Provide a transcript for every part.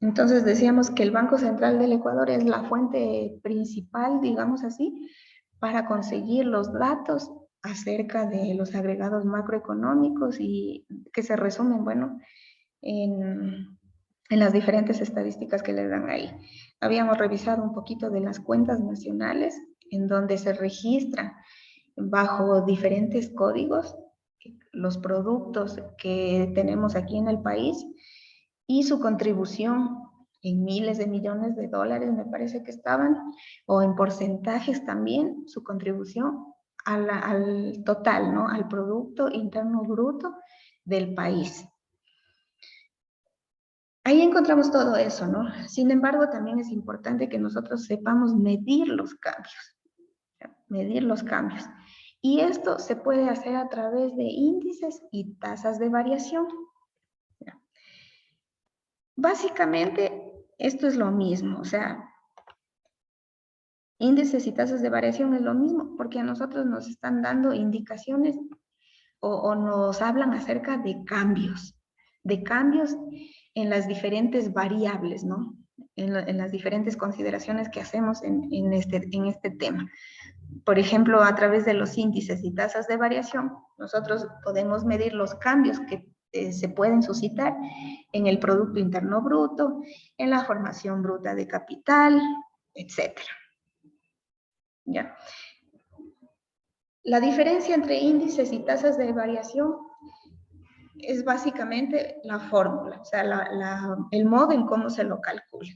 Entonces decíamos que el Banco Central del Ecuador es la fuente principal, digamos así, para conseguir los datos acerca de los agregados macroeconómicos y que se resumen, bueno, en las diferentes estadísticas que les dan ahí. Habíamos revisado un poquito de las cuentas nacionales, en donde se registran bajo diferentes códigos los productos que tenemos aquí en el país y su contribución en miles de millones de dólares, me parece que estaban, o en porcentajes también, su contribución al total, ¿no? Al Producto Interno Bruto del país. Ahí encontramos todo eso, ¿no? Sin embargo, también es importante que nosotros sepamos medir los cambios, medir los cambios. Y esto se puede hacer a través de índices y tasas de variación. Básicamente, esto es lo mismo, o sea, índices y tasas de variación es lo mismo, porque a nosotros nos están dando indicaciones o nos hablan acerca de cambios en las diferentes variables, ¿no? En las diferentes consideraciones que hacemos en este tema. Por ejemplo, a través de los índices y tasas de variación, nosotros podemos medir los cambios que se pueden suscitar en el Producto Interno Bruto, en la formación bruta de capital, etcétera. ¿Ya? La diferencia entre índices y tasas de variación es básicamente la fórmula, o sea, el modo en cómo se lo calcula.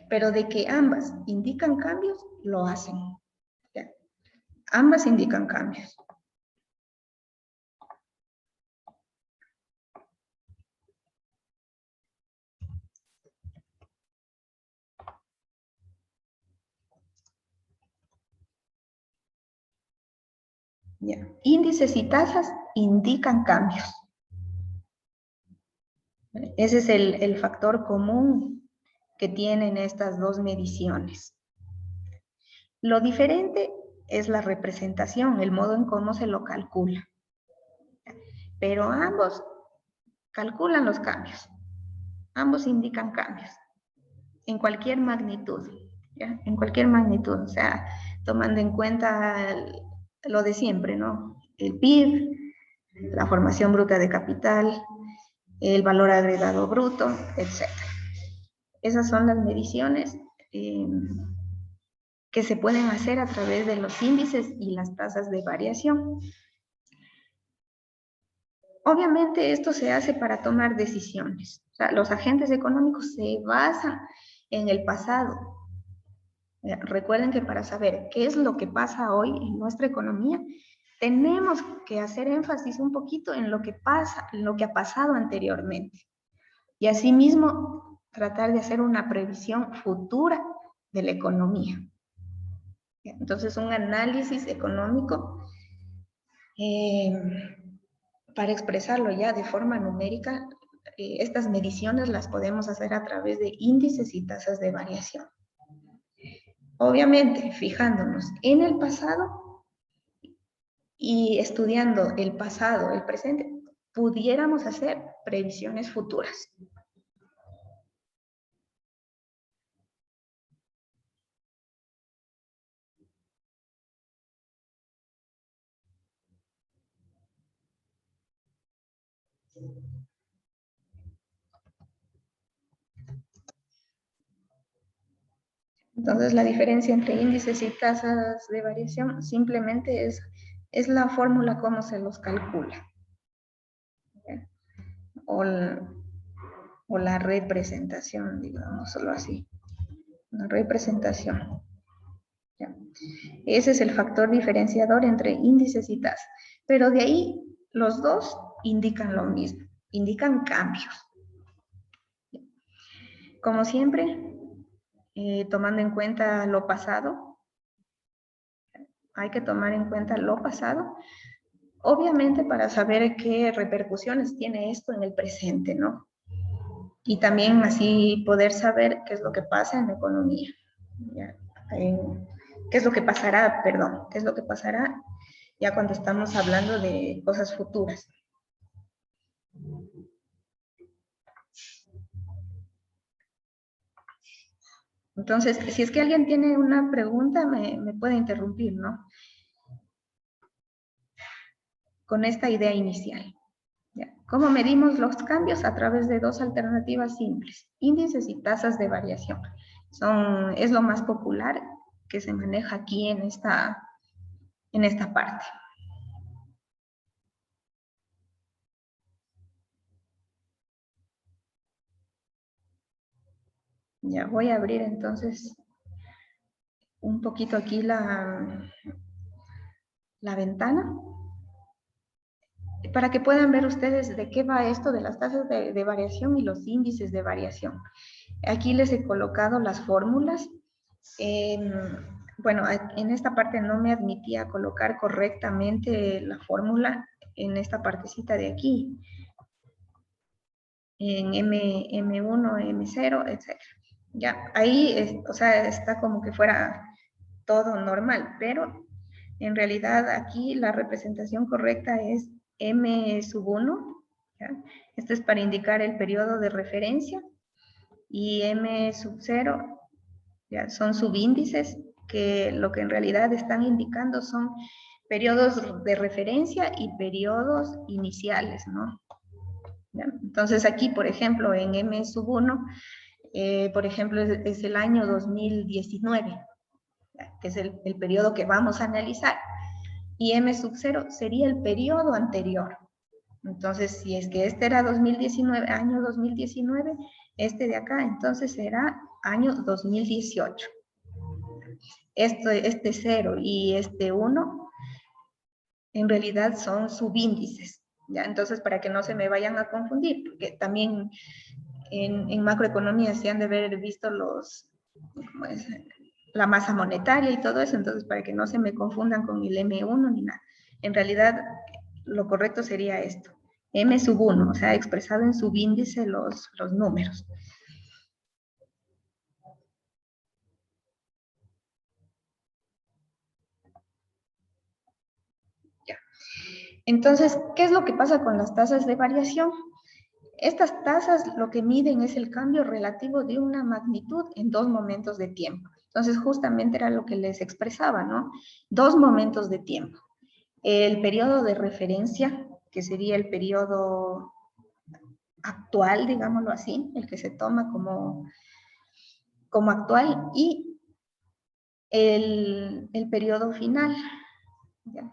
Pero de que ambas indican cambios, lo hacen. ¿Ya? Ambas indican cambios. ¿Ya? Índices y tasas indican cambios. Ese es el factor común que tienen estas dos mediciones. Lo diferente es la representación, el modo en cómo se lo calcula. Pero ambos calculan los cambios. Ambos indican cambios en cualquier magnitud, ¿ya? En cualquier magnitud, o sea, tomando en cuenta lo de siempre, ¿no? El PIB, la formación bruta de capital, el valor agregado bruto, etc. Esas son las mediciones que se pueden hacer a través de los índices y las tasas de variación. Obviamente esto se hace para tomar decisiones. O sea, los agentes económicos se basan en el pasado. Recuerden que para saber qué es lo que pasa hoy en nuestra economía, tenemos que hacer énfasis un poquito en lo que pasa, en lo que ha pasado anteriormente. Y asimismo, tratar de hacer una previsión futura de la economía. Entonces, un análisis económico, para expresarlo ya de forma numérica, estas mediciones las podemos hacer a través de índices y tasas de variación. Obviamente, fijándonos en el pasado y estudiando el pasado, el presente, pudiéramos hacer previsiones futuras. Entonces, la diferencia entre índices y tasas de variación simplemente es la fórmula como se los calcula. O la representación, digámoslo así. Una representación. ¿Ya? Ese es el factor diferenciador entre índices y tasas. Pero de ahí, los dos indican lo mismo, indican cambios. Como siempre, tomando en cuenta lo pasado, hay que tomar en cuenta lo pasado, obviamente para saber qué repercusiones tiene esto en el presente, ¿no? Y también así poder saber qué es lo que pasa en la economía. ¿Ya? ¿Qué es lo que pasará, perdón? ¿Qué es lo que pasará ya cuando estamos hablando de cosas futuras? Entonces, si es que alguien tiene una pregunta, me puede interrumpir, ¿no? Con esta idea inicial. ¿Ya? ¿Cómo medimos los cambios? A través de dos alternativas simples, índices y tasas de variación. Es lo más popular que se maneja aquí en esta parte. Ya voy a abrir entonces un poquito aquí la ventana para que puedan ver ustedes de qué va esto de las tasas de variación y los índices de variación. Aquí les he colocado las fórmulas. Bueno, en esta parte no me admitía colocar correctamente la fórmula en esta partecita de aquí, en M1, M0, etc. Ya, ahí, o sea, está como que fuera todo normal, pero en realidad aquí la representación correcta es M sub 1, ¿ya? Esto es para indicar el periodo de referencia, y M sub 0, ¿ya? Son subíndices que lo que en realidad están indicando son periodos de referencia y periodos iniciales, ¿no? ¿Ya? Entonces aquí, por ejemplo, en M sub 1, por ejemplo, es el año 2019, que es el periodo que vamos a analizar, y M sub 0 sería el periodo anterior. Entonces, si es que este era 2019, año 2019, este de acá, entonces será año 2018. Este 0 y este 1, en realidad son subíndices, ¿ya? Entonces, para que no se me vayan a confundir, porque también en macroeconomía se han de haber visto la masa monetaria y todo eso, entonces para que no se me confundan con el M1 ni nada. En realidad, lo correcto sería esto, M sub 1, o sea, expresado en subíndice los números. Ya. Entonces, ¿qué es lo que pasa con las tasas de variación? Estas tasas lo que miden es el cambio relativo de una magnitud en dos momentos de tiempo. Entonces, justamente era lo que les expresaba, ¿no? Dos momentos de tiempo. El periodo de referencia, que sería el periodo actual, digámoslo así, el que se toma como actual, y el periodo final, ¿ya?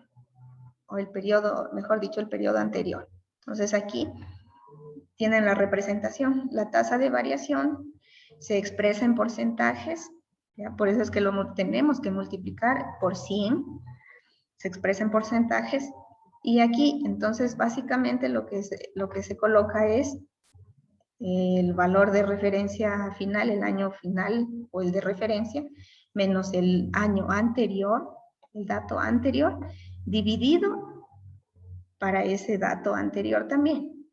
O el periodo, mejor dicho, el periodo anterior. Entonces aquí tienen la representación. La tasa de variación se expresa en porcentajes, ¿ya? Por eso es que lo tenemos que multiplicar por 100, se expresa en porcentajes, y aquí entonces básicamente lo que se coloca es el valor de referencia final, el año final o el de referencia, menos el año anterior, el dato anterior, dividido para ese dato anterior también.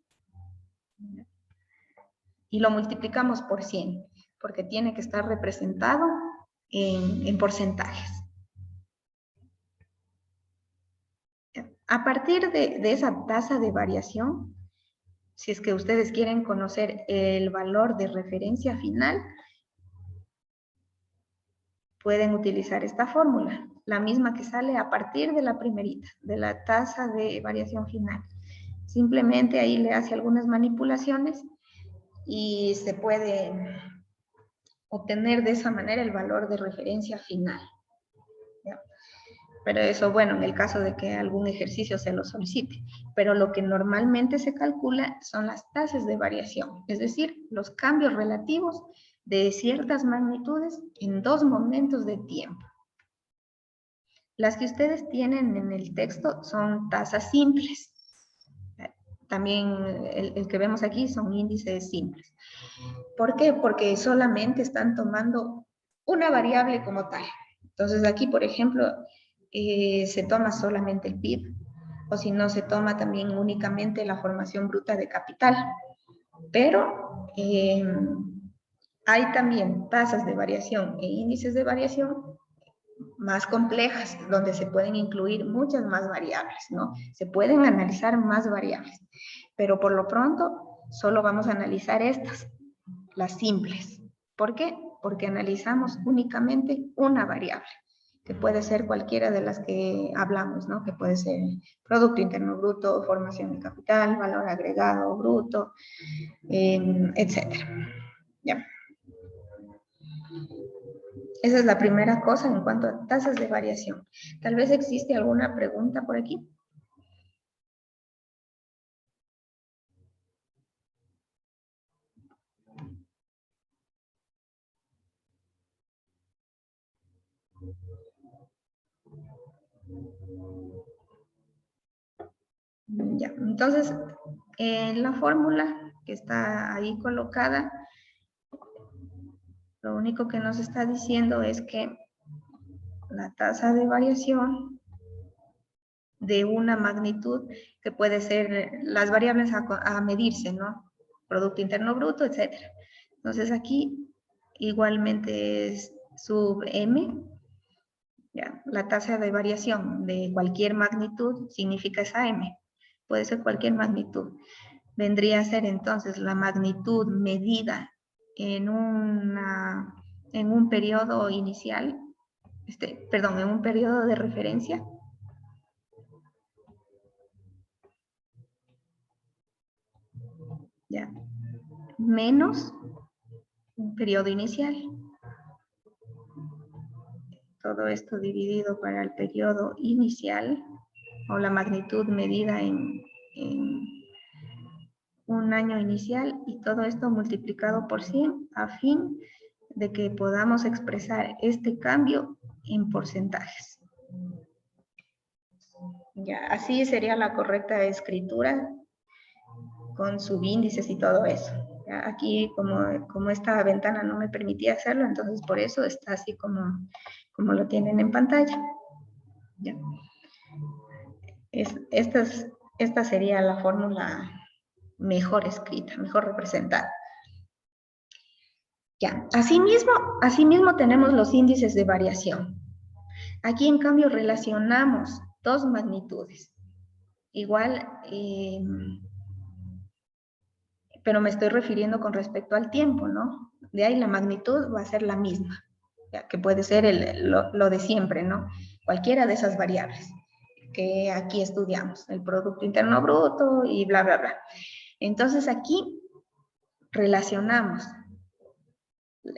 Y lo multiplicamos por 100, porque tiene que estar representado en porcentajes. A partir de esa tasa de variación, si es que ustedes quieren conocer el valor de referencia final, pueden utilizar esta fórmula, la misma que sale a partir de la primerita, de la tasa de variación final. Simplemente ahí le hace algunas manipulaciones y se puede obtener de esa manera el valor de referencia final. ¿Ya? Pero eso, bueno, en el caso de que algún ejercicio se lo solicite. Pero lo que normalmente se calcula son las tasas de variación, es decir, los cambios relativos de ciertas magnitudes en dos momentos de tiempo. Las que ustedes tienen en el texto son tasas simples. También el que vemos aquí son índices simples. ¿Por qué? Porque solamente están tomando una variable como tal. Entonces aquí, por ejemplo, se toma solamente el PIB, o si no, se toma también únicamente la formación bruta de capital. Pero hay también tasas de variación e índices de variación más complejas, donde se pueden incluir muchas más variables, ¿no? Se pueden analizar más variables, pero por lo pronto solo vamos a analizar estas, las simples. ¿Por qué? porque analizamos únicamente una variable, que puede ser cualquiera de las que hablamos, ¿no? Que puede ser Producto Interno Bruto, formación de capital, valor agregado bruto, etcétera. ¿Ya? Esa es la primera cosa en cuanto a tasas de variación. Tal vez existe alguna pregunta por aquí. Ya, entonces, en la fórmula que está ahí colocada, lo único que nos está diciendo es que la tasa de variación de una magnitud que puede ser las variables a medirse, ¿no? Producto Interno Bruto, etcétera. Entonces aquí igualmente es sub m, ya, la tasa de variación de cualquier magnitud significa esa m, puede ser cualquier magnitud. Vendría a ser entonces la magnitud medida en un periodo inicial, en un periodo de referencia, ya, menos un periodo inicial. Todo esto dividido para el periodo inicial o la magnitud medida en un año inicial y todo esto multiplicado por 100 a fin de que podamos expresar este cambio en porcentajes. Ya, así sería la correcta escritura con subíndices y todo eso. Ya, aquí como esta ventana no me permitía hacerlo, entonces por eso está así como lo tienen en pantalla. Ya. Esta sería la fórmula mejor escrita, mejor representada. Ya, asimismo tenemos los índices de variación. Aquí en cambio relacionamos dos magnitudes. Igual, pero me estoy refiriendo con respecto al tiempo, ¿no? De ahí la magnitud va a ser la misma, ya, que puede ser lo de siempre, ¿no? Cualquiera de esas variables que aquí estudiamos, el Producto Interno Bruto y bla, bla, bla. Entonces aquí relacionamos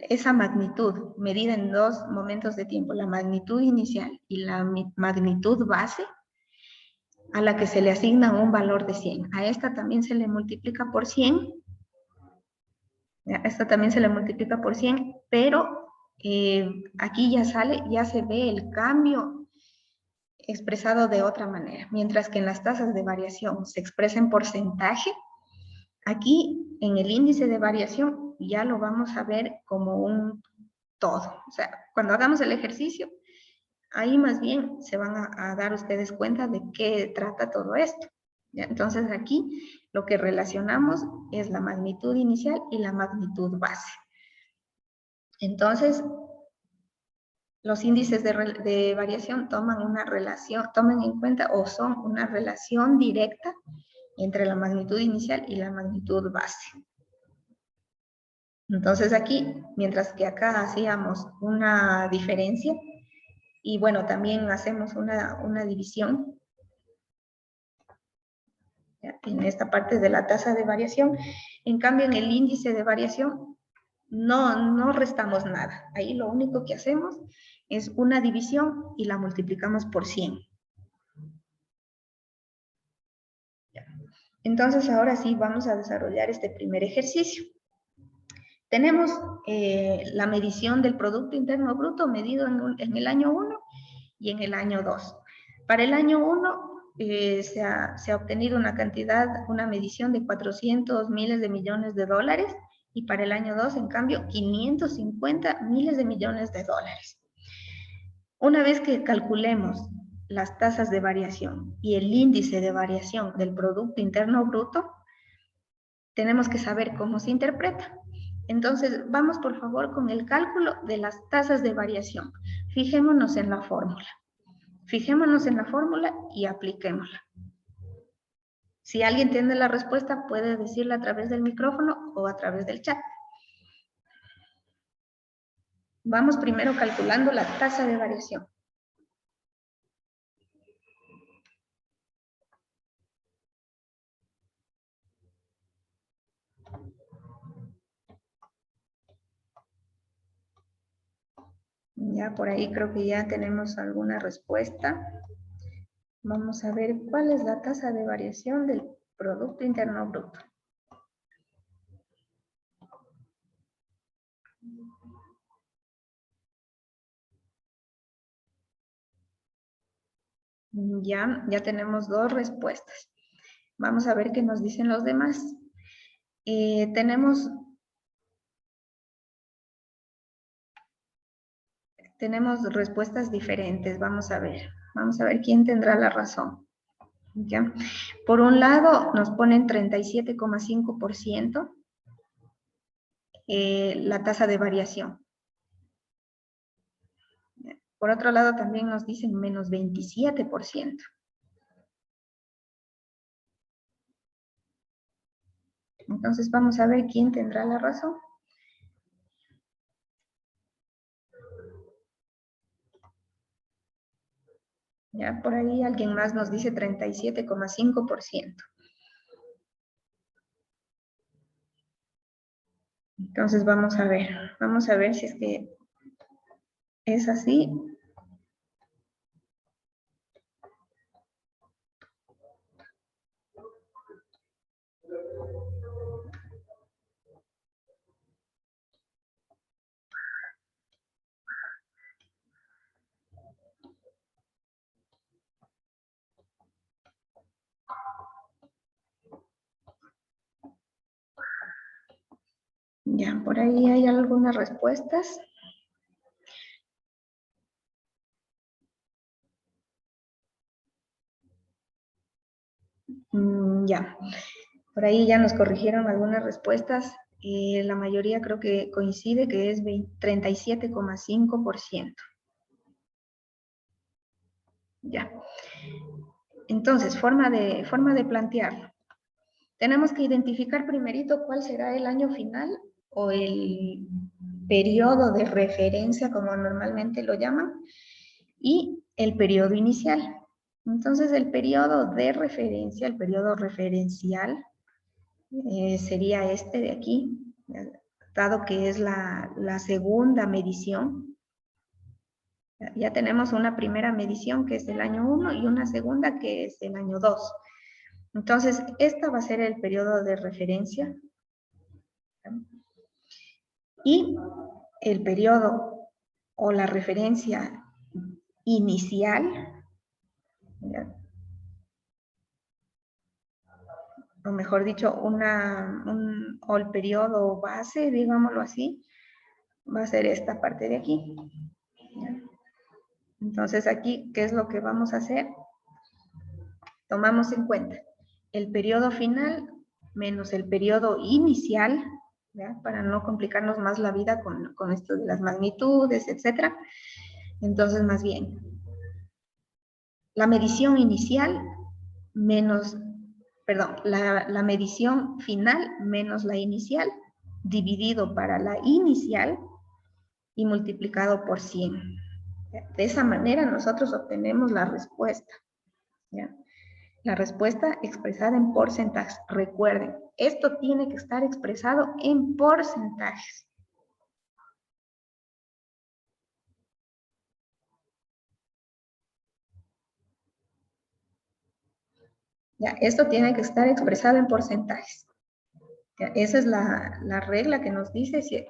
esa magnitud medida en dos momentos de tiempo, la magnitud inicial y la magnitud base, a la que se le asigna un valor de 100. A esta también se le multiplica por 100. Esta también se le multiplica por 100, pero aquí ya se ve el cambio expresado de otra manera. Mientras que en las tasas de variación se expresa en porcentaje, aquí en el índice de variación ya lo vamos a ver como un todo. O sea, cuando hagamos el ejercicio, ahí más bien se van a dar ustedes cuenta de qué trata todo esto. ¿Ya? Entonces aquí lo que relacionamos es la magnitud inicial y la magnitud base. Entonces, los índices de variación toman en cuenta o son una relación directa entre la magnitud inicial y la magnitud base. Entonces aquí, mientras que acá hacíamos una diferencia, y bueno, también hacemos una división, ¿ya? En esta parte de la tasa de variación. En cambio, en el índice de variación no restamos nada. Ahí lo único que hacemos es una división y la multiplicamos por 100. Entonces, ahora sí vamos a desarrollar este primer ejercicio. Tenemos la medición del Producto Interno Bruto medido en el año 1 y en el año 2. Para el año 1 se ha obtenido una medición de 400 miles de millones de dólares y para el año 2, en cambio, 550 miles de millones de dólares. Una vez que calculemos las tasas de variación y el índice de variación del Producto Interno Bruto, tenemos que saber cómo se interpreta. Entonces, vamos por favor con el cálculo de las tasas de variación. Fijémonos en la fórmula. Fijémonos en la fórmula y apliquémosla. Si alguien tiene la respuesta, puede decirla a través del micrófono o a través del chat. Vamos primero calculando la tasa de variación. Ya por ahí creo que ya tenemos alguna respuesta. Vamos a ver cuál es la tasa de variación del Producto Interno Bruto. Ya tenemos dos respuestas. Vamos a ver qué nos dicen los demás. Tenemos respuestas diferentes. Vamos a ver quién tendrá la razón. ¿Ya? Por un lado, nos ponen 37,5% la tasa de variación. Por otro lado, también nos dicen menos 27%. Entonces, vamos a ver quién tendrá la razón. Ya por ahí alguien más nos dice 37,5%. Entonces vamos a ver si es que es así. Ya, por ahí hay algunas respuestas. Ya, por ahí ya nos corrigieron algunas respuestas. La mayoría creo que coincide que es 37,5%. Ya. Entonces, forma de plantearlo. Tenemos que identificar primerito cuál será el año final o el periodo de referencia, como normalmente lo llaman, y el periodo inicial. Entonces, el periodo de referencia, el periodo referencial, sería este de aquí, dado que es la segunda medición. Ya tenemos una primera medición que es el año 1 y una segunda que es el año 2. Entonces, esta va a ser el periodo de referencia. Y el periodo o la referencia inicial, ¿ya? O mejor dicho, o el periodo base, digámoslo así, va a ser esta parte de aquí. ¿Ya? Entonces aquí, ¿qué es lo que vamos a hacer? Tomamos en cuenta el periodo final menos el periodo inicial, ¿ya? Para no complicarnos más la vida con esto de las magnitudes, etc. Entonces, más bien, la medición inicial menos, perdón, la medición final menos la inicial, dividido para la inicial y multiplicado por 100. De esa manera nosotros obtenemos la respuesta. ¿Ya? La respuesta expresada en porcentajes. Recuerden, esto tiene que estar expresado en porcentajes. Ya, esto tiene que estar expresado en porcentajes. Ya, esa es la regla que nos dice si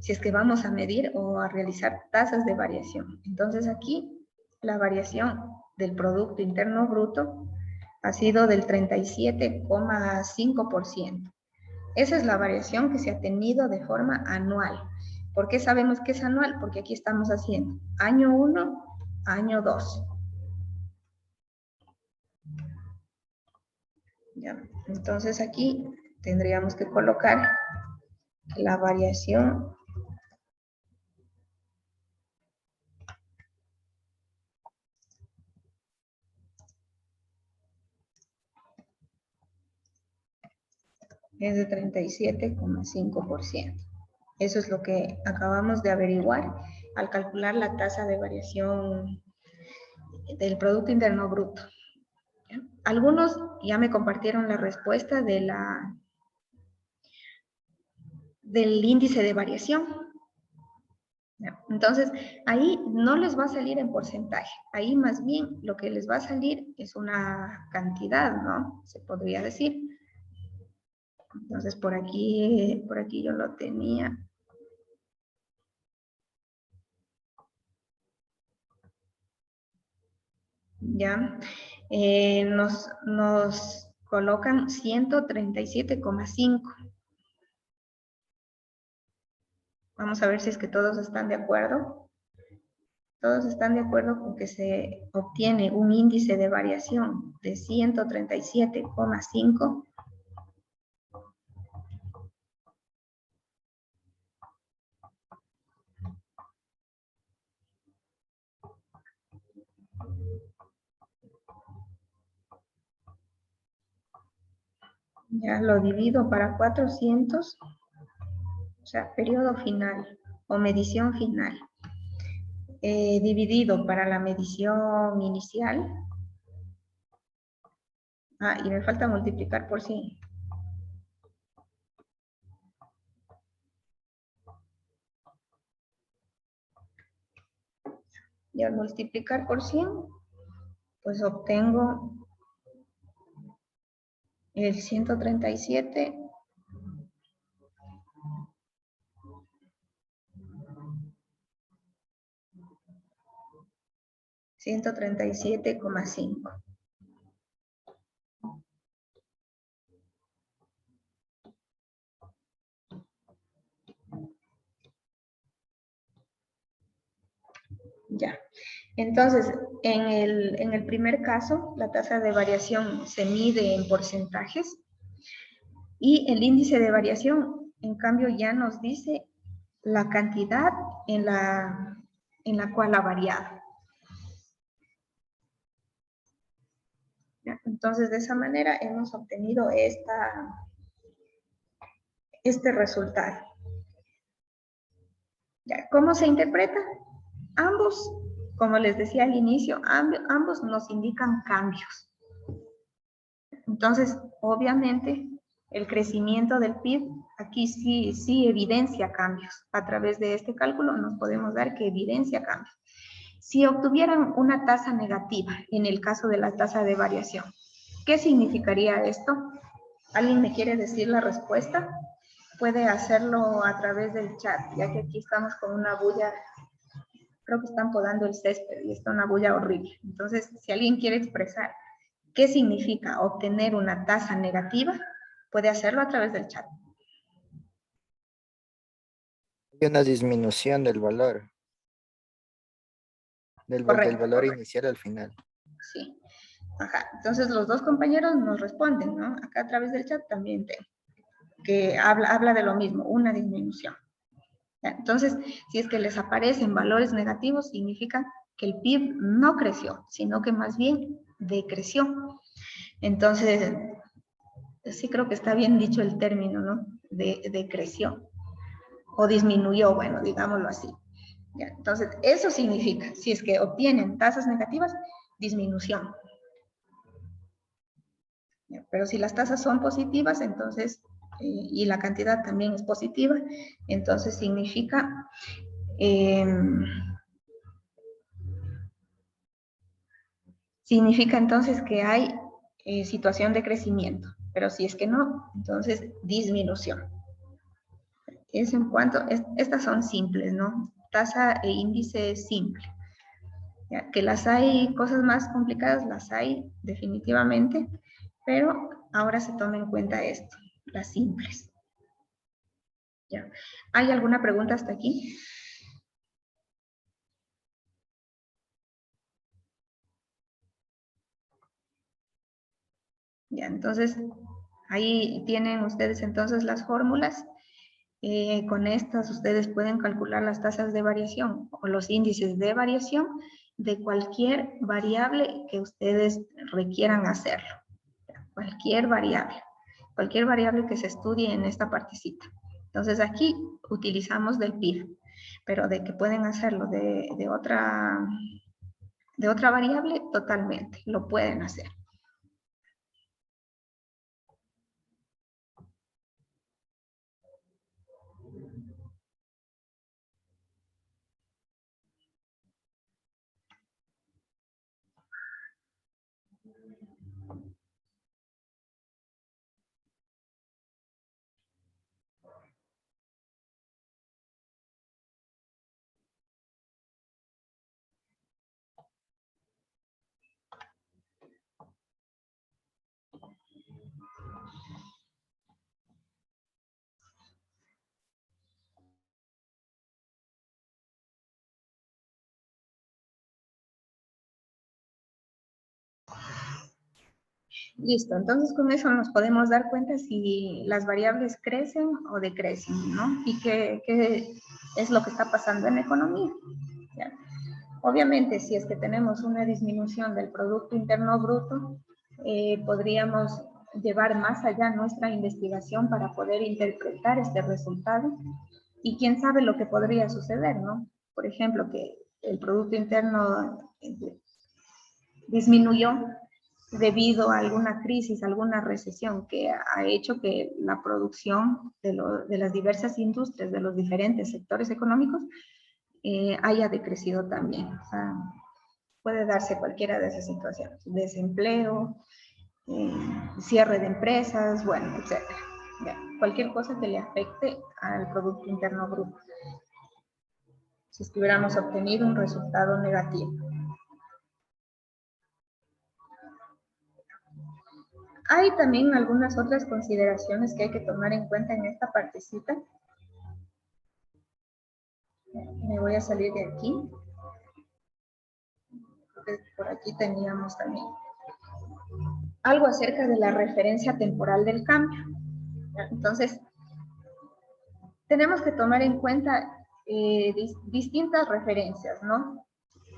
es que vamos a medir o a realizar tasas de variación. Entonces aquí la variación del Producto Interno Bruto ha sido del 37,5%. Esa es la variación que se ha tenido de forma anual. ¿Por qué sabemos que es anual? Porque aquí estamos haciendo año 1, año 2. ¿Ya? Entonces aquí tendríamos que colocar la variación es de 37,5%. Eso es lo que acabamos de averiguar al calcular la tasa de variación del Producto Interno Bruto. Algunos ya me compartieron la respuesta del índice de variación. Entonces, ahí no les va a salir en porcentaje. Ahí más bien lo que les va a salir es una cantidad, ¿no? Se podría decir. Entonces, por aquí yo lo tenía. Ya. Nos colocan 137,5. Vamos a ver si es que todos están de acuerdo. Todos están de acuerdo con que se obtiene un índice de variación de 137,5. Ya lo divido para 400, o sea, periodo final o medición final. Dividido para la medición inicial. Y me falta multiplicar por 100. Y al multiplicar por 100, pues obtengo el 137. 137,5. Ya. Entonces, en el primer caso, la tasa de variación se mide en porcentajes y el índice de variación, en cambio, ya nos dice la cantidad en la cual ha variado. ¿Ya? Entonces, de esa manera hemos obtenido este resultado. ¿Ya? ¿Cómo se interpreta? Ambos, como les decía al inicio, ambos nos indican cambios. Entonces, obviamente, el crecimiento del PIB aquí sí evidencia cambios. A través de este cálculo nos podemos dar que evidencia cambios. Si obtuvieran una tasa negativa, en el caso de la tasa de variación, ¿qué significaría esto? ¿Alguien me quiere decir la respuesta? Puede hacerlo a través del chat, ya que aquí estamos con una bulla. Creo que están podando el césped y está una bulla horrible. Entonces, si alguien quiere expresar qué significa obtener una tasa negativa, puede hacerlo a través del chat. Hay una disminución del valor. Del valor inicial al final. Sí. Ajá. Entonces, los dos compañeros nos responden, ¿no? Acá a través del chat también que habla de lo mismo, una disminución. Entonces, si es que les aparecen valores negativos, significa que el PIB no creció, sino que más bien decreció. Entonces, sí creo que está bien dicho el término, ¿no? Decreció o disminuyó, bueno, digámoslo así. ¿Ya? Entonces, eso significa, si es que obtienen tasas negativas, disminución. ¿Ya? Pero si las tasas son positivas, entonces, y la cantidad también es positiva, entonces significa entonces que hay situación de crecimiento, pero si es que no, entonces disminución. Es en cuanto, estas son simples, ¿no? Tasa e índice simple. ¿Ya? Que las hay, cosas más complicadas las hay definitivamente, pero ahora se toma en cuenta esto, las simples. ¿Ya? ¿Hay alguna pregunta hasta aquí? Ya, entonces, ahí tienen ustedes entonces las fórmulas. Con estas ustedes pueden calcular las tasas de variación o los índices de variación de cualquier variable que ustedes requieran hacerlo. Cualquier variable que se estudie en esta partecita. Entonces aquí utilizamos del PIB, pero de que pueden hacerlo de otra variable, totalmente, lo pueden hacer. Listo, entonces con eso nos podemos dar cuenta si las variables crecen o decrecen, ¿no? Y qué es lo que está pasando en la economía. ¿Ya? Obviamente, si es que tenemos una disminución del Producto Interno Bruto, podríamos llevar más allá nuestra investigación para poder interpretar este resultado y quién sabe lo que podría suceder, ¿no? Por ejemplo, que el Producto Interno disminuyó debido a alguna crisis, alguna recesión que ha hecho que la producción de las diversas industrias, de los diferentes sectores económicos, haya decrecido también. O sea, puede darse cualquiera de esas situaciones, desempleo, cierre de empresas, bueno, etc. Cualquier cosa que le afecte al Producto Interno Bruto, si hubiéramos obtenido un resultado negativo. Hay también algunas otras consideraciones que hay que tomar en cuenta en esta partecita. Me voy a salir de aquí. Por aquí teníamos también algo acerca de la referencia temporal del cambio. Entonces, tenemos que tomar en cuenta distintas referencias, ¿no?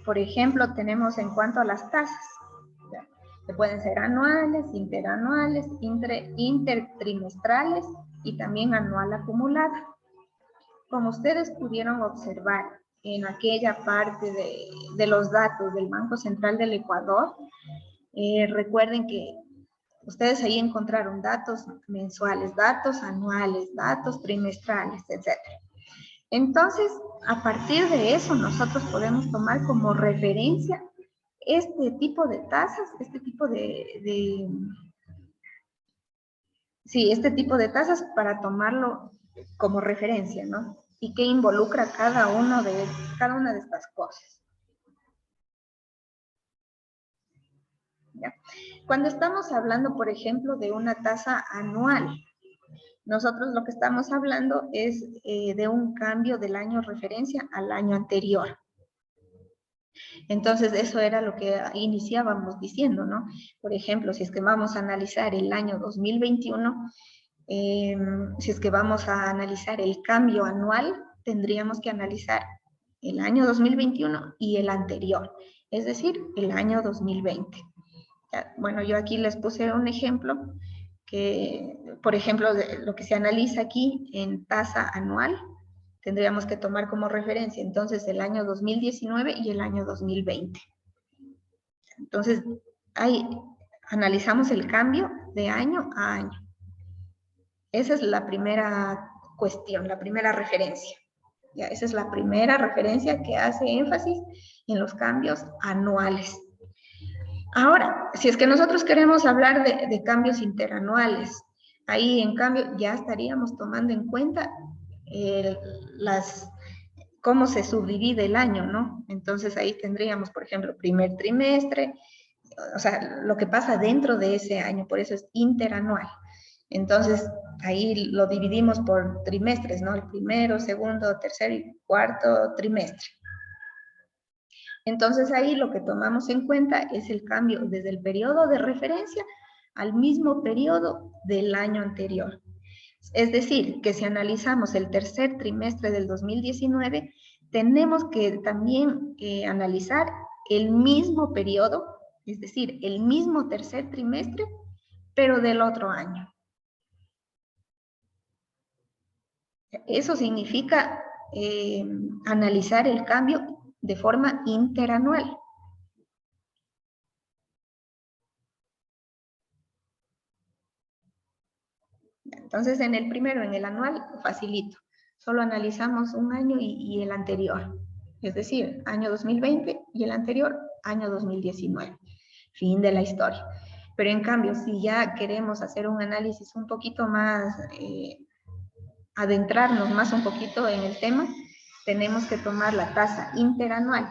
Por ejemplo, tenemos en cuanto a las tasas, ¿ya? Que pueden ser anuales, interanuales, intertrimestrales y también anual acumulada. Como ustedes pudieron observar en aquella parte de los datos del Banco Central del Ecuador, recuerden que ustedes ahí encontraron datos mensuales, datos anuales, datos trimestrales, etc. Entonces, a partir de eso, nosotros podemos tomar como referencia este tipo de tasas, este tipo este tipo de tasas para tomarlo como referencia, ¿no? Y qué involucra cada una de estas cosas. ¿Ya? Cuando estamos hablando, por ejemplo, de una tasa anual, nosotros lo que estamos hablando es de un cambio del año referencia al año anterior. Entonces, eso era lo que iniciábamos diciendo, ¿no? Por ejemplo, si es que vamos a analizar el año 2021, si es que vamos a analizar el cambio anual, tendríamos que analizar el año 2021 y el anterior, es decir, el año 2020. Ya, bueno, yo aquí les puse un ejemplo que, por ejemplo, lo que se analiza aquí en tasa anual, tendríamos que tomar como referencia entonces el año 2019 y el año 2020. Entonces, ahí analizamos el cambio de año a año. Esa es la primera cuestión, la primera referencia. Ya, esa es la primera referencia que hace énfasis en los cambios anuales. Ahora, si es que nosotros queremos hablar de cambios interanuales, ahí en cambio ya estaríamos tomando en cuenta cómo se subdivide el año, ¿no? Entonces ahí tendríamos, por ejemplo, primer trimestre, o sea, lo que pasa dentro de ese año, por eso es interanual. Entonces, ahí lo dividimos por trimestres, ¿no? El primero, segundo, tercer y cuarto trimestre. Entonces, ahí lo que tomamos en cuenta es el cambio desde el periodo de referencia al mismo periodo del año anterior. Es decir, que si analizamos el tercer trimestre del 2019, tenemos que también analizar el mismo periodo, es decir, el mismo tercer trimestre, pero del otro año. Eso significa analizar el cambio de forma interanual. Entonces, en el primero, en el anual, facilito. Solo analizamos un año y el anterior. Es decir, año 2020 y el anterior, año 2019. Fin de la historia. Pero en cambio, si ya queremos hacer un análisis un poquito más, adentrarnos más un poquito en el tema, tenemos que tomar la tasa interanual,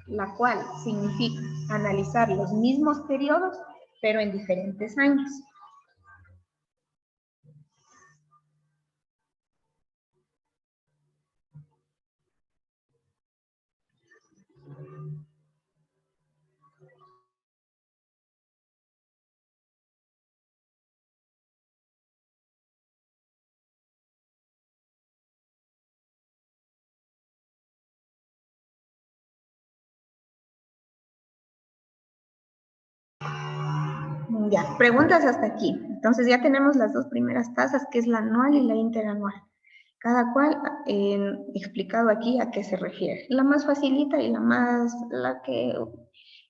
la cual significa analizar los mismos periodos, pero en diferentes años. Ya, preguntas hasta aquí. Entonces ya tenemos las dos primeras tasas, que es la anual y la interanual. Cada cual explicado aquí a qué se refiere. La más facilita y la que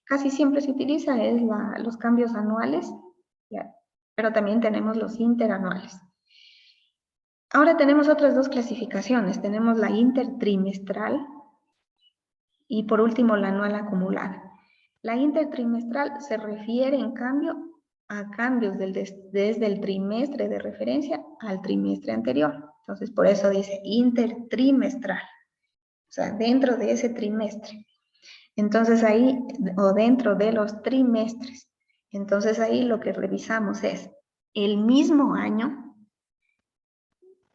casi siempre se utiliza es los cambios anuales, ya, pero también tenemos los interanuales. Ahora tenemos otras dos clasificaciones. Tenemos la intertrimestral y por último la anual acumulada. La intertrimestral se refiere, en cambio, a cambios desde el trimestre de referencia al trimestre anterior. Entonces, por eso dice intertrimestral. O sea, dentro de ese trimestre. Entonces ahí, o dentro de los trimestres. Entonces ahí lo que revisamos es el mismo año,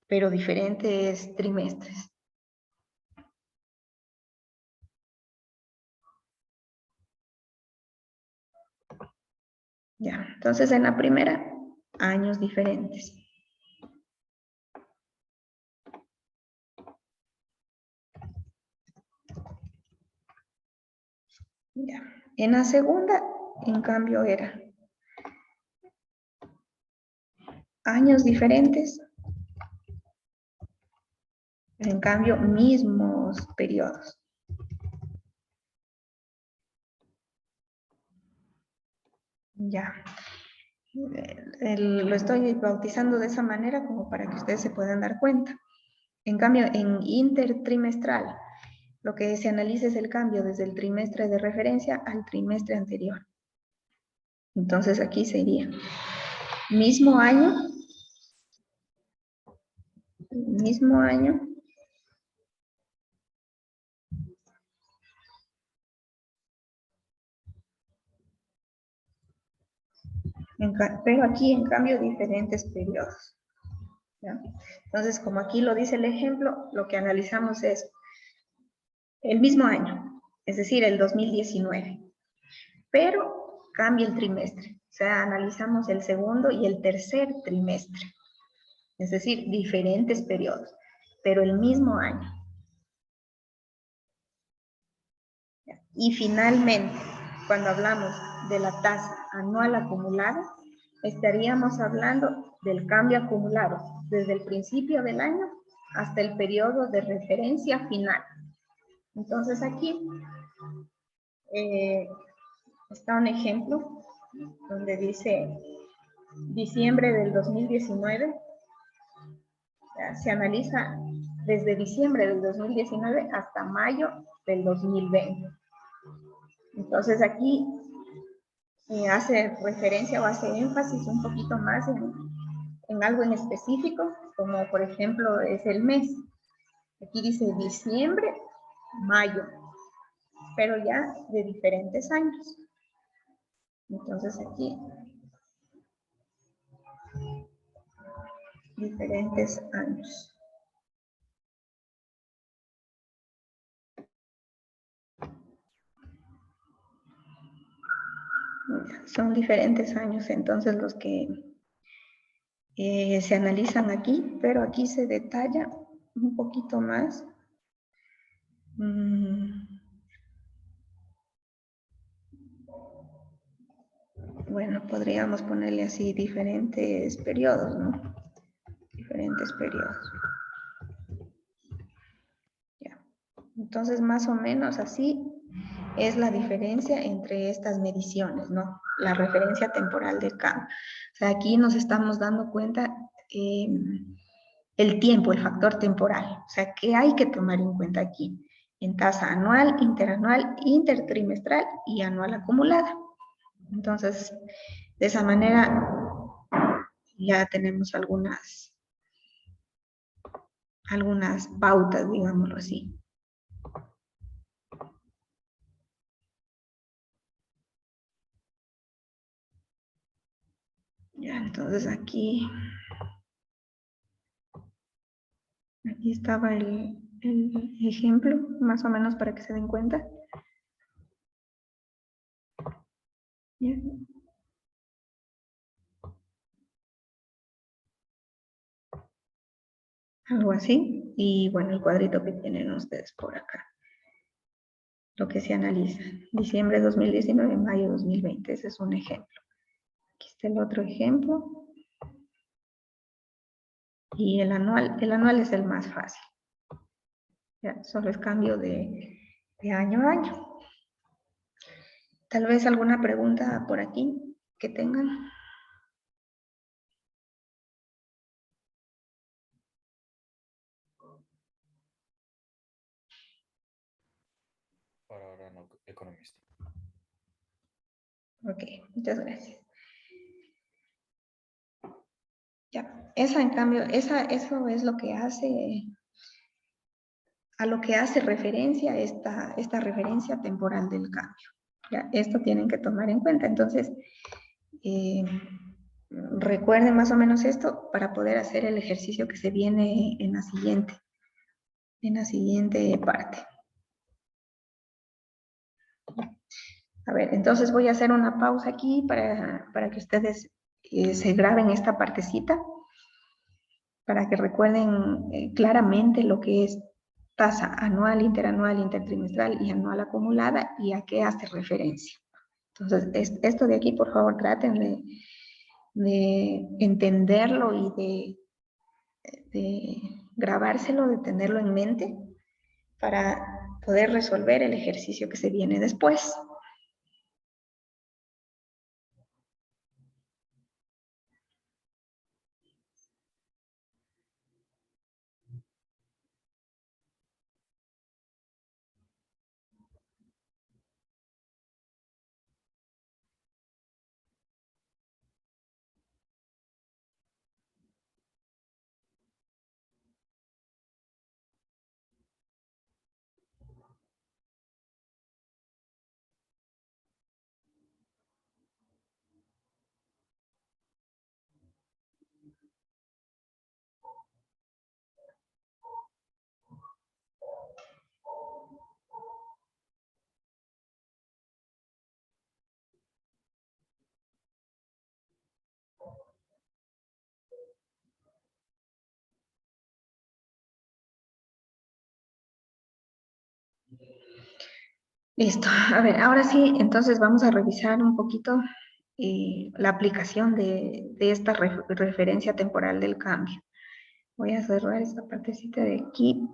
pero diferentes trimestres. Ya, entonces en la primera, años diferentes. Ya. En la segunda, en cambio, era años diferentes, en cambio, mismos periodos. Ya. Lo estoy bautizando de esa manera como para que ustedes se puedan dar cuenta. En cambio, en intertrimestral, lo que se analiza es el cambio desde el trimestre de referencia al trimestre anterior. Entonces aquí sería mismo año, pero aquí en cambio diferentes periodos. ¿Ya? Entonces, como aquí lo dice el ejemplo, lo que analizamos es el mismo año, es decir, el 2019, pero cambia el trimestre. O sea, analizamos el segundo y el tercer trimestre, es decir, diferentes periodos, pero el mismo año. Y finalmente, cuando hablamos de la tasa anual acumulada, estaríamos hablando del cambio acumulado desde el principio del año hasta el periodo de referencia final. Entonces aquí está un ejemplo donde dice diciembre del 2019, se analiza desde diciembre del 2019 hasta mayo del 2020. Entonces aquí hace referencia o hace énfasis un poquito más en algo en específico, como por ejemplo es el mes. Aquí dice diciembre, mayo, pero ya de diferentes años. Entonces aquí, diferentes años. Son diferentes años entonces los que se analizan aquí, pero aquí se detalla un poquito más. Bueno, podríamos ponerle así diferentes periodos, ¿no? Diferentes periodos. Entonces, más o menos así es la diferencia entre estas mediciones, ¿no? La referencia temporal del cambio. O sea, aquí nos estamos dando cuenta el tiempo, el factor temporal. O sea, ¿qué hay que tomar en cuenta aquí? En tasa anual, interanual, intertrimestral y anual acumulada. Entonces, de esa manera ya tenemos algunas pautas, digámoslo así. Ya, entonces aquí estaba el ejemplo, más o menos para que se den cuenta. ¿Ya? Algo así. Y bueno, el cuadrito que tienen ustedes por acá. Lo que se analiza. Diciembre 2019, mayo 2020. Ese es un ejemplo. Aquí está el otro ejemplo. Y el anual es el más fácil. Ya, solo es cambio de año a año. Tal vez alguna pregunta por aquí que tengan. Por ahora no, economista. Ok, muchas gracias. Ya, esa en cambio, eso es lo que hace, a lo que hace referencia esta referencia temporal del cambio. Ya, esto tienen que tomar en cuenta. Entonces, recuerden más o menos esto para poder hacer el ejercicio que se viene en la siguiente parte. A ver, entonces voy a hacer una pausa aquí para que ustedes se graben esta partecita, para que recuerden claramente lo que es tasa anual, interanual, intertrimestral y anual acumulada y a qué hace referencia. Entonces, esto de aquí, por favor, traten de entenderlo y de grabárselo, de tenerlo en mente para poder resolver el ejercicio que se viene después. Listo. A ver, ahora sí, entonces vamos a revisar un poquito la aplicación de esta referencia temporal del cambio. Voy a cerrar esta partecita de aquí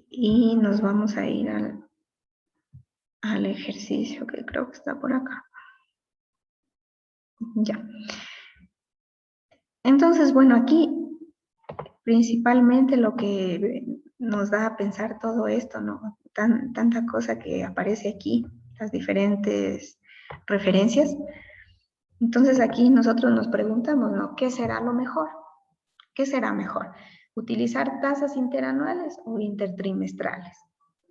y nos vamos a ir al ejercicio que creo que está por acá. Ya. Entonces, bueno, aquí principalmente lo que nos da a pensar todo esto, ¿no? Tanta cosa que aparece aquí, las diferentes referencias. Entonces aquí nosotros nos preguntamos, ¿no? ¿Qué será lo mejor? ¿Qué será mejor? ¿Utilizar tasas interanuales o intertrimestrales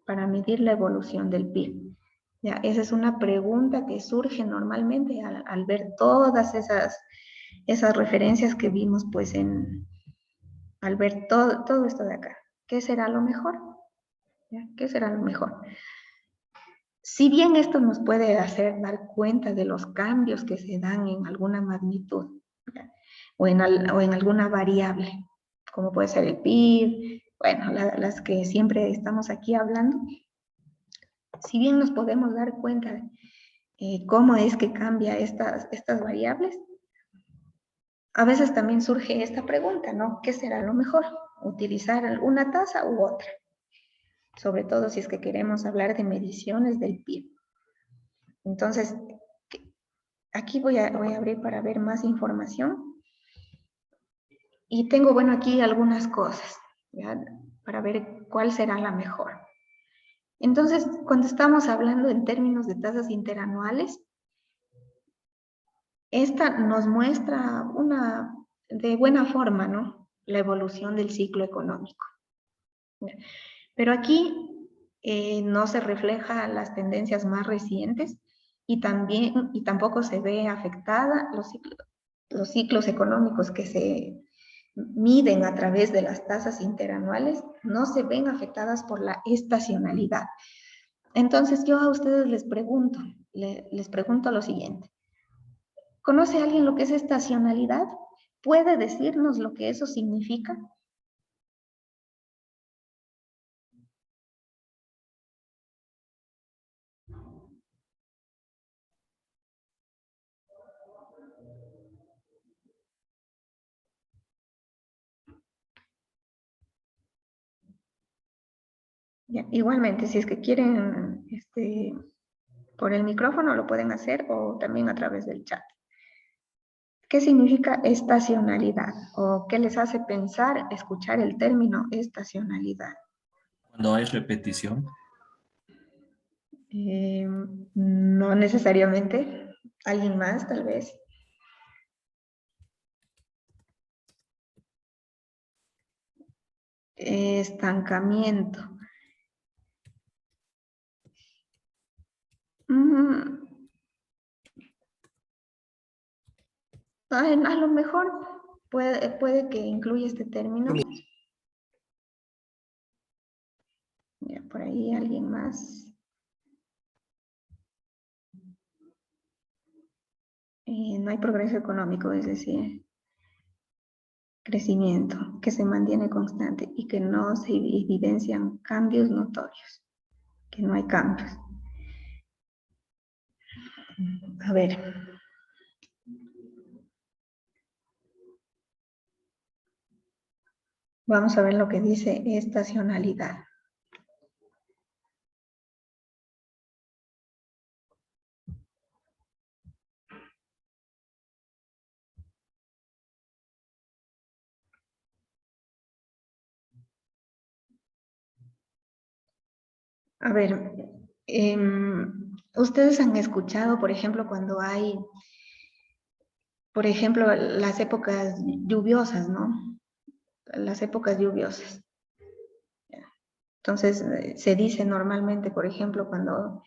para medir la evolución del PIB? Ya, esa es una pregunta que surge normalmente al ver todas esas referencias que vimos, pues, al ver todo esto de acá. ¿Qué será lo mejor? ¿Ya? ¿Qué será lo mejor? Si bien esto nos puede hacer dar cuenta de los cambios que se dan en alguna magnitud, ¿ya? O en alguna variable, como puede ser el PIB, bueno, las que siempre estamos aquí hablando, si bien nos podemos dar cuenta de cómo es que cambia estas variables, a veces también surge esta pregunta, ¿no? ¿Qué será lo mejor? ¿Utilizar una tasa u otra? sobre todo si es que queremos hablar de mediciones del PIB. Entonces, aquí voy a abrir para ver más información. Y tengo, bueno, aquí algunas cosas, ¿ya? Para ver cuál será la mejor. Entonces, cuando estamos hablando en términos de tasas interanuales, esta nos muestra de buena forma, ¿no? La evolución del ciclo económico. Pero aquí no se refleja las tendencias más recientes y tampoco se ve afectada los ciclos económicos que se miden a través de las tasas interanuales, no se ven afectadas por la estacionalidad. Entonces yo a ustedes les pregunto lo siguiente. ¿Conoce alguien lo que es estacionalidad? ¿Puede decirnos lo que eso significa? Ya, igualmente, si es que quieren por el micrófono lo pueden hacer o también a través del chat. ¿Qué significa estacionalidad? ¿O qué les hace pensar, escuchar el término estacionalidad? Cuando hay repetición, No necesariamente. ¿Alguien más, tal vez? Estancamiento. Mm, a lo mejor puede que incluya este término. Ya, por ahí alguien más. No hay progreso económico, es decir, crecimiento que se mantiene constante y que no se evidencian cambios notorios, que no hay cambios. A ver. Vamos a ver lo que dice estacionalidad. A ver, ustedes han escuchado, por ejemplo, cuando hay, por ejemplo, las épocas lluviosas, ¿no? Las épocas lluviosas. Entonces, se dice normalmente, por ejemplo, cuando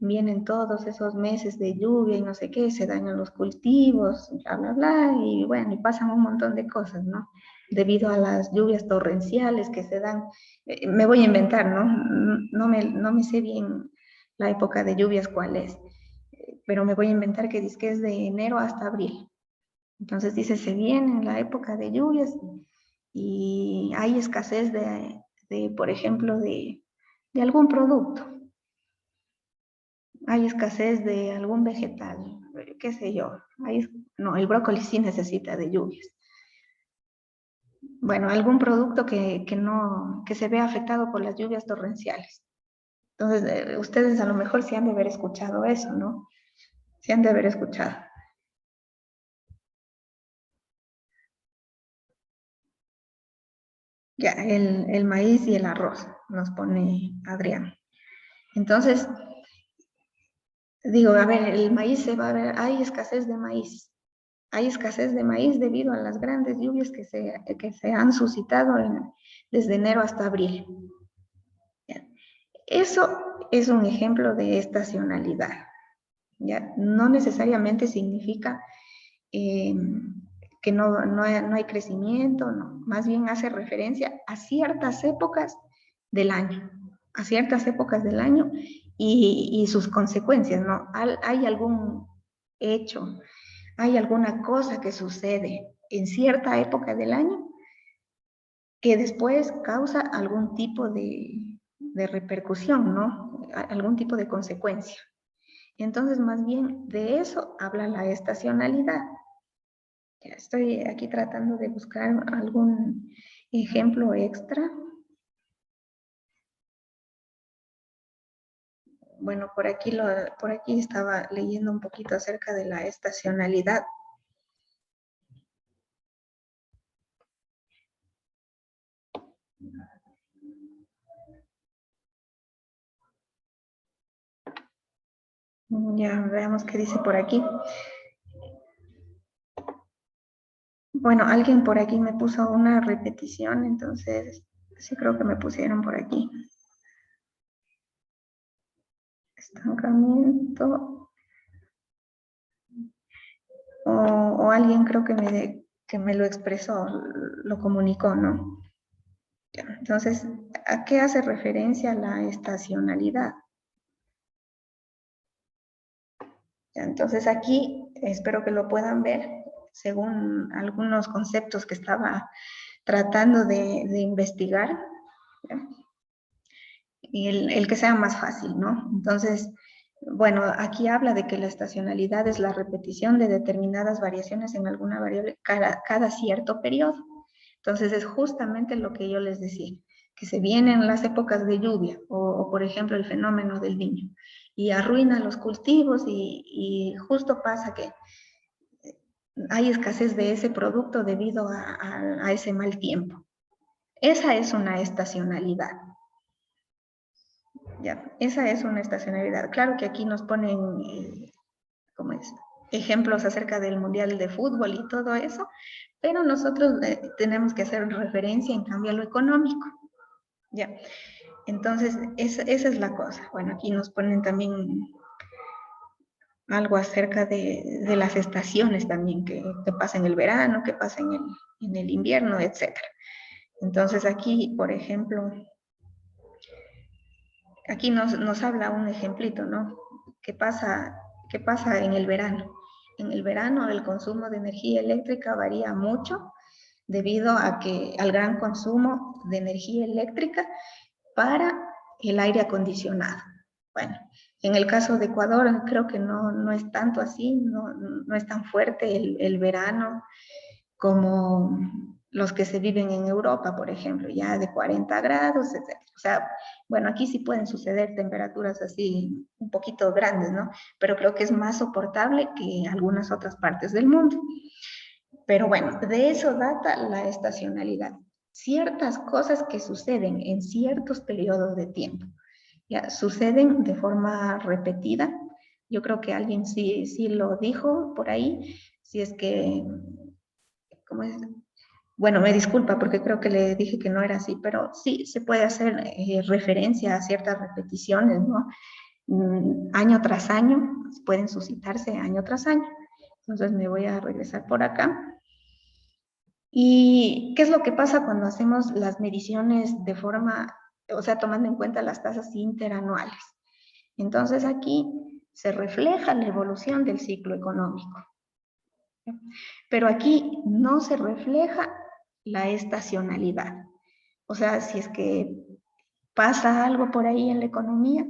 vienen todos esos meses de lluvia y no sé qué, se dañan los cultivos, bla, bla, bla, y bueno, y pasan un montón de cosas, ¿no? Debido a las lluvias torrenciales que se dan, me voy a inventar, ¿no? No me sé bien la época de lluvias cuál es, pero me voy a inventar que dice que es de enero hasta abril. Entonces dice, se viene la época de lluvias y hay escasez por ejemplo, de algún producto. Hay escasez de algún vegetal, qué sé yo. No, el brócoli sí necesita de lluvias. Bueno, algún producto que se vea afectado por las lluvias torrenciales. Entonces, ustedes a lo mejor sí han de haber escuchado eso, ¿no? Sí han de haber escuchado. Ya, el maíz y el arroz, nos pone Adrián. Entonces, digo, a ver, el maíz se va a ver, hay escasez de maíz. Hay escasez de maíz debido a las grandes lluvias que se han suscitado desde enero hasta abril. ¿Ya? Eso es un ejemplo de estacionalidad. ¿Ya? No necesariamente significa que no hay crecimiento, no. Más bien hace referencia a ciertas épocas del año, a ciertas épocas del año y sus consecuencias, ¿no? Hay algún hecho, hay alguna cosa que sucede en cierta época del año que después causa algún tipo de repercusión, ¿no? Algún tipo de consecuencia. Entonces, más bien de eso habla la estacionalidad. Ya estoy aquí tratando de buscar algún ejemplo extra. bueno, por aquí estaba leyendo un poquito acerca de la estacionalidad. Ya veamos qué dice por aquí. Bueno, alguien por aquí me puso una repetición, entonces sí creo que me pusieron por aquí. Estancamiento. O alguien creo que me lo expresó, lo comunicó, ¿no? Ya, entonces, ¿a qué hace referencia la estacionalidad? Ya, entonces aquí espero que lo puedan ver según algunos conceptos que estaba tratando de investigar, ¿ya? Y el que sea más fácil, ¿no? Entonces, bueno, aquí habla de que la estacionalidad es la repetición de determinadas variaciones en alguna variable cada cierto periodo. Entonces, es justamente lo que yo les decía, que se vienen las épocas de lluvia o por ejemplo, el fenómeno del Niño y arruina los cultivos y justo pasa que hay escasez de ese producto debido a ese mal tiempo. Esa es una estacionalidad. Ya, esa es una estacionalidad. Claro que aquí nos ponen, ¿cómo es? Ejemplos acerca del Mundial de Fútbol y todo eso, pero nosotros tenemos que hacer referencia en cambio a lo económico. Ya, entonces esa es la cosa. Bueno, aquí nos ponen también algo acerca de las estaciones también, que pasa en el verano, que pasa en el invierno, etc. Entonces aquí, por ejemplo, aquí nos habla un ejemplito, ¿no? ¿Qué pasa en el verano? En el verano el consumo de energía eléctrica varía mucho debido al gran consumo de energía eléctrica para el aire acondicionado. Bueno, en el caso de Ecuador creo que no es tanto así, no es tan fuerte el verano como los que se viven en Europa, por ejemplo, ya de 40 grados, etc. O sea, bueno, aquí sí pueden suceder temperaturas así un poquito grandes, ¿no? Pero creo que es más soportable que algunas otras partes del mundo. Pero bueno, de eso data la estacionalidad. Ciertas cosas que suceden en ciertos periodos de tiempo, ya suceden de forma repetida. Yo creo que alguien sí lo dijo por ahí, si es que, ¿cómo es? Bueno, me disculpa porque creo que le dije que no era así, pero sí se puede hacer referencia a ciertas repeticiones, ¿no? Año tras año, pueden suscitarse año tras año. Entonces me voy a regresar por acá. ¿Y qué es lo que pasa cuando hacemos las mediciones de forma, o sea, tomando en cuenta las tasas interanuales? Entonces aquí se refleja la evolución del ciclo económico. Pero aquí no se refleja la estacionalidad. O sea, si es que pasa algo por ahí en la economía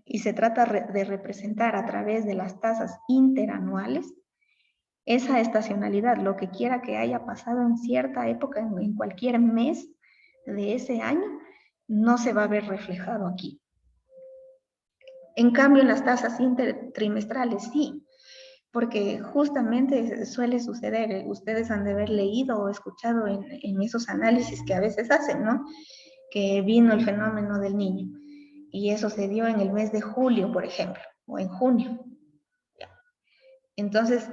y se trata de representar a través de las tasas interanuales, esa estacionalidad, lo que quiera que haya pasado en cierta época, en cualquier mes de ese año, no se va a ver reflejado aquí. En cambio, en las tasas intertrimestrales sí, porque justamente suele suceder, ustedes han de haber leído o escuchado en esos análisis que a veces hacen, ¿no? Que vino el fenómeno del Niño y eso se dio en el mes de julio, por ejemplo, o en junio. Entonces,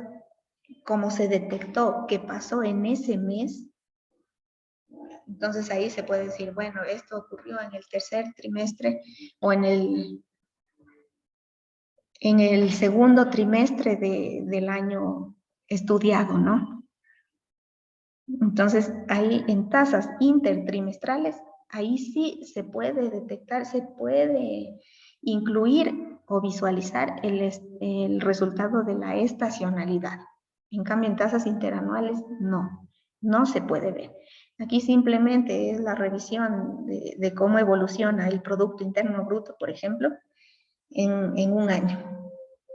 como se detectó que pasó en ese mes, entonces ahí se puede decir, bueno, esto ocurrió en el tercer trimestre o en el segundo trimestre del año estudiado, ¿no? Entonces, ahí en tasas intertrimestrales, ahí sí se puede detectar, se puede incluir o visualizar el resultado de la estacionalidad. En cambio, en tasas interanuales, no se puede ver. Aquí simplemente es la revisión de cómo evoluciona el Producto Interno Bruto, por ejemplo, en un año,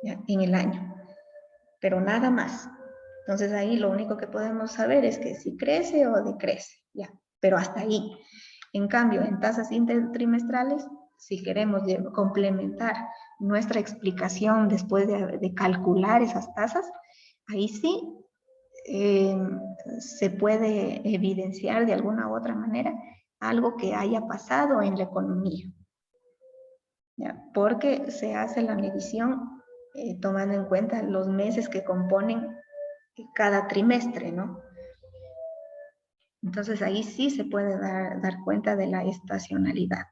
¿ya? En el año, pero nada más. Entonces ahí lo único que podemos saber es que si crece o decrece, ya, pero hasta ahí. En cambio, en tasas intertrimestrales si queremos complementar nuestra explicación después de calcular esas tasas, ahí sí se puede evidenciar de alguna u otra manera algo que haya pasado en la economía. ¿Ya? Porque se hace la medición tomando en cuenta los meses que componen cada trimestre, ¿no? Entonces ahí sí se puede dar cuenta de la estacionalidad.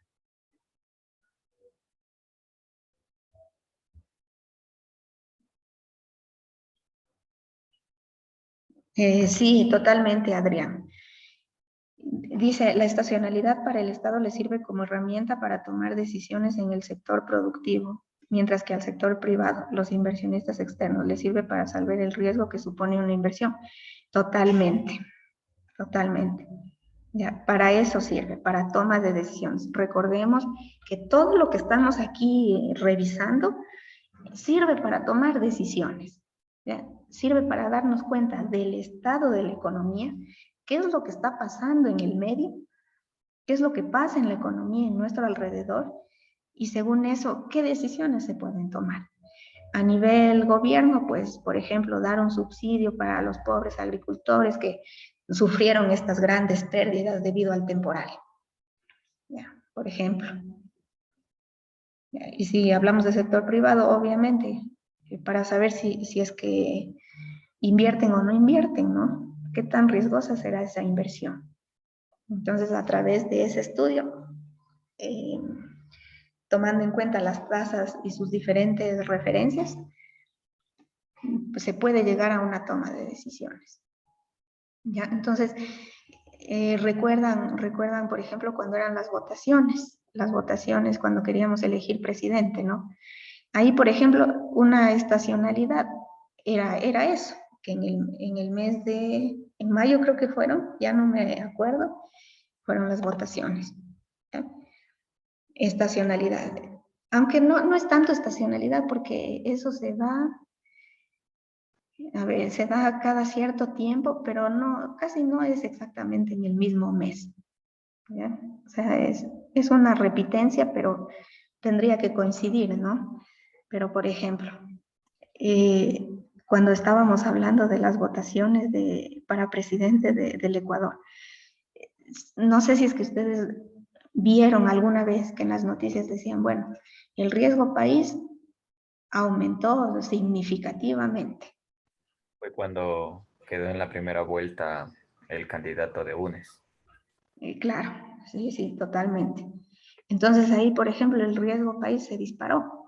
Sí, totalmente, Adrián. Dice, la estacionalidad para el Estado le sirve como herramienta para tomar decisiones en el sector productivo, mientras que al sector privado, los inversionistas externos, les sirve para salvar el riesgo que supone una inversión. Totalmente, totalmente. Ya, para eso sirve, para toma de decisiones. Recordemos que todo lo que estamos aquí revisando sirve para tomar decisiones. ¿Ya? Sirve para darnos cuenta del estado de la economía, qué es lo que está pasando en el medio, qué es lo que pasa en la economía en nuestro alrededor y según eso, qué decisiones se pueden tomar. A nivel gobierno, pues, por ejemplo, dar un subsidio para los pobres agricultores que sufrieron estas grandes pérdidas debido al temporal. ¿Ya? Por ejemplo. Y si hablamos del sector privado, obviamente, para saber si es que invierten o no invierten, ¿no? ¿Qué tan riesgosa será esa inversión? Entonces, a través de ese estudio, tomando en cuenta las tasas y sus diferentes referencias, pues se puede llegar a una toma de decisiones. ¿Ya? Entonces, recuerdan, por ejemplo, cuando eran las votaciones cuando queríamos elegir presidente, ¿no? Ahí, por ejemplo, una estacionalidad era eso, que en el mes en mayo creo que fueron, ya no me acuerdo, fueron las votaciones. ¿Ya? Estacionalidad. Aunque no es tanto estacionalidad, porque eso se da, a ver, se da cada cierto tiempo, pero no, casi no es exactamente en el mismo mes. ¿Ya? O sea, es una repitencia, pero tendría que coincidir, ¿no? Pero, por ejemplo, cuando estábamos hablando de las votaciones para presidente del Ecuador, no sé si es que ustedes vieron alguna vez que en las noticias decían, bueno, el riesgo país aumentó significativamente. Fue cuando quedó en la primera vuelta el candidato de UNES. Claro, sí, totalmente. Entonces ahí, por ejemplo, el riesgo país se disparó.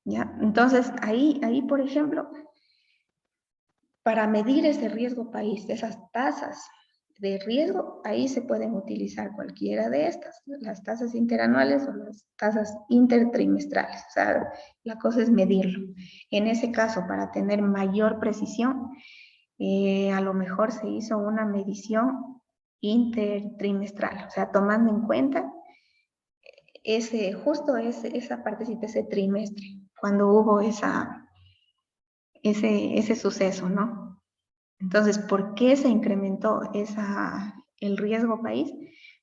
¿Ya? Entonces ahí, por ejemplo, para medir ese riesgo país, esas tasas de riesgo, ahí se pueden utilizar cualquiera de estas, las tasas interanuales o las tasas intertrimestrales. O sea, la cosa es medirlo. En ese caso, para tener mayor precisión, a lo mejor se hizo una medición intertrimestral, o sea, tomando en cuenta esa partecita, ese trimestre, cuando hubo ese suceso, ¿no? Entonces, ¿por qué se incrementó el riesgo país?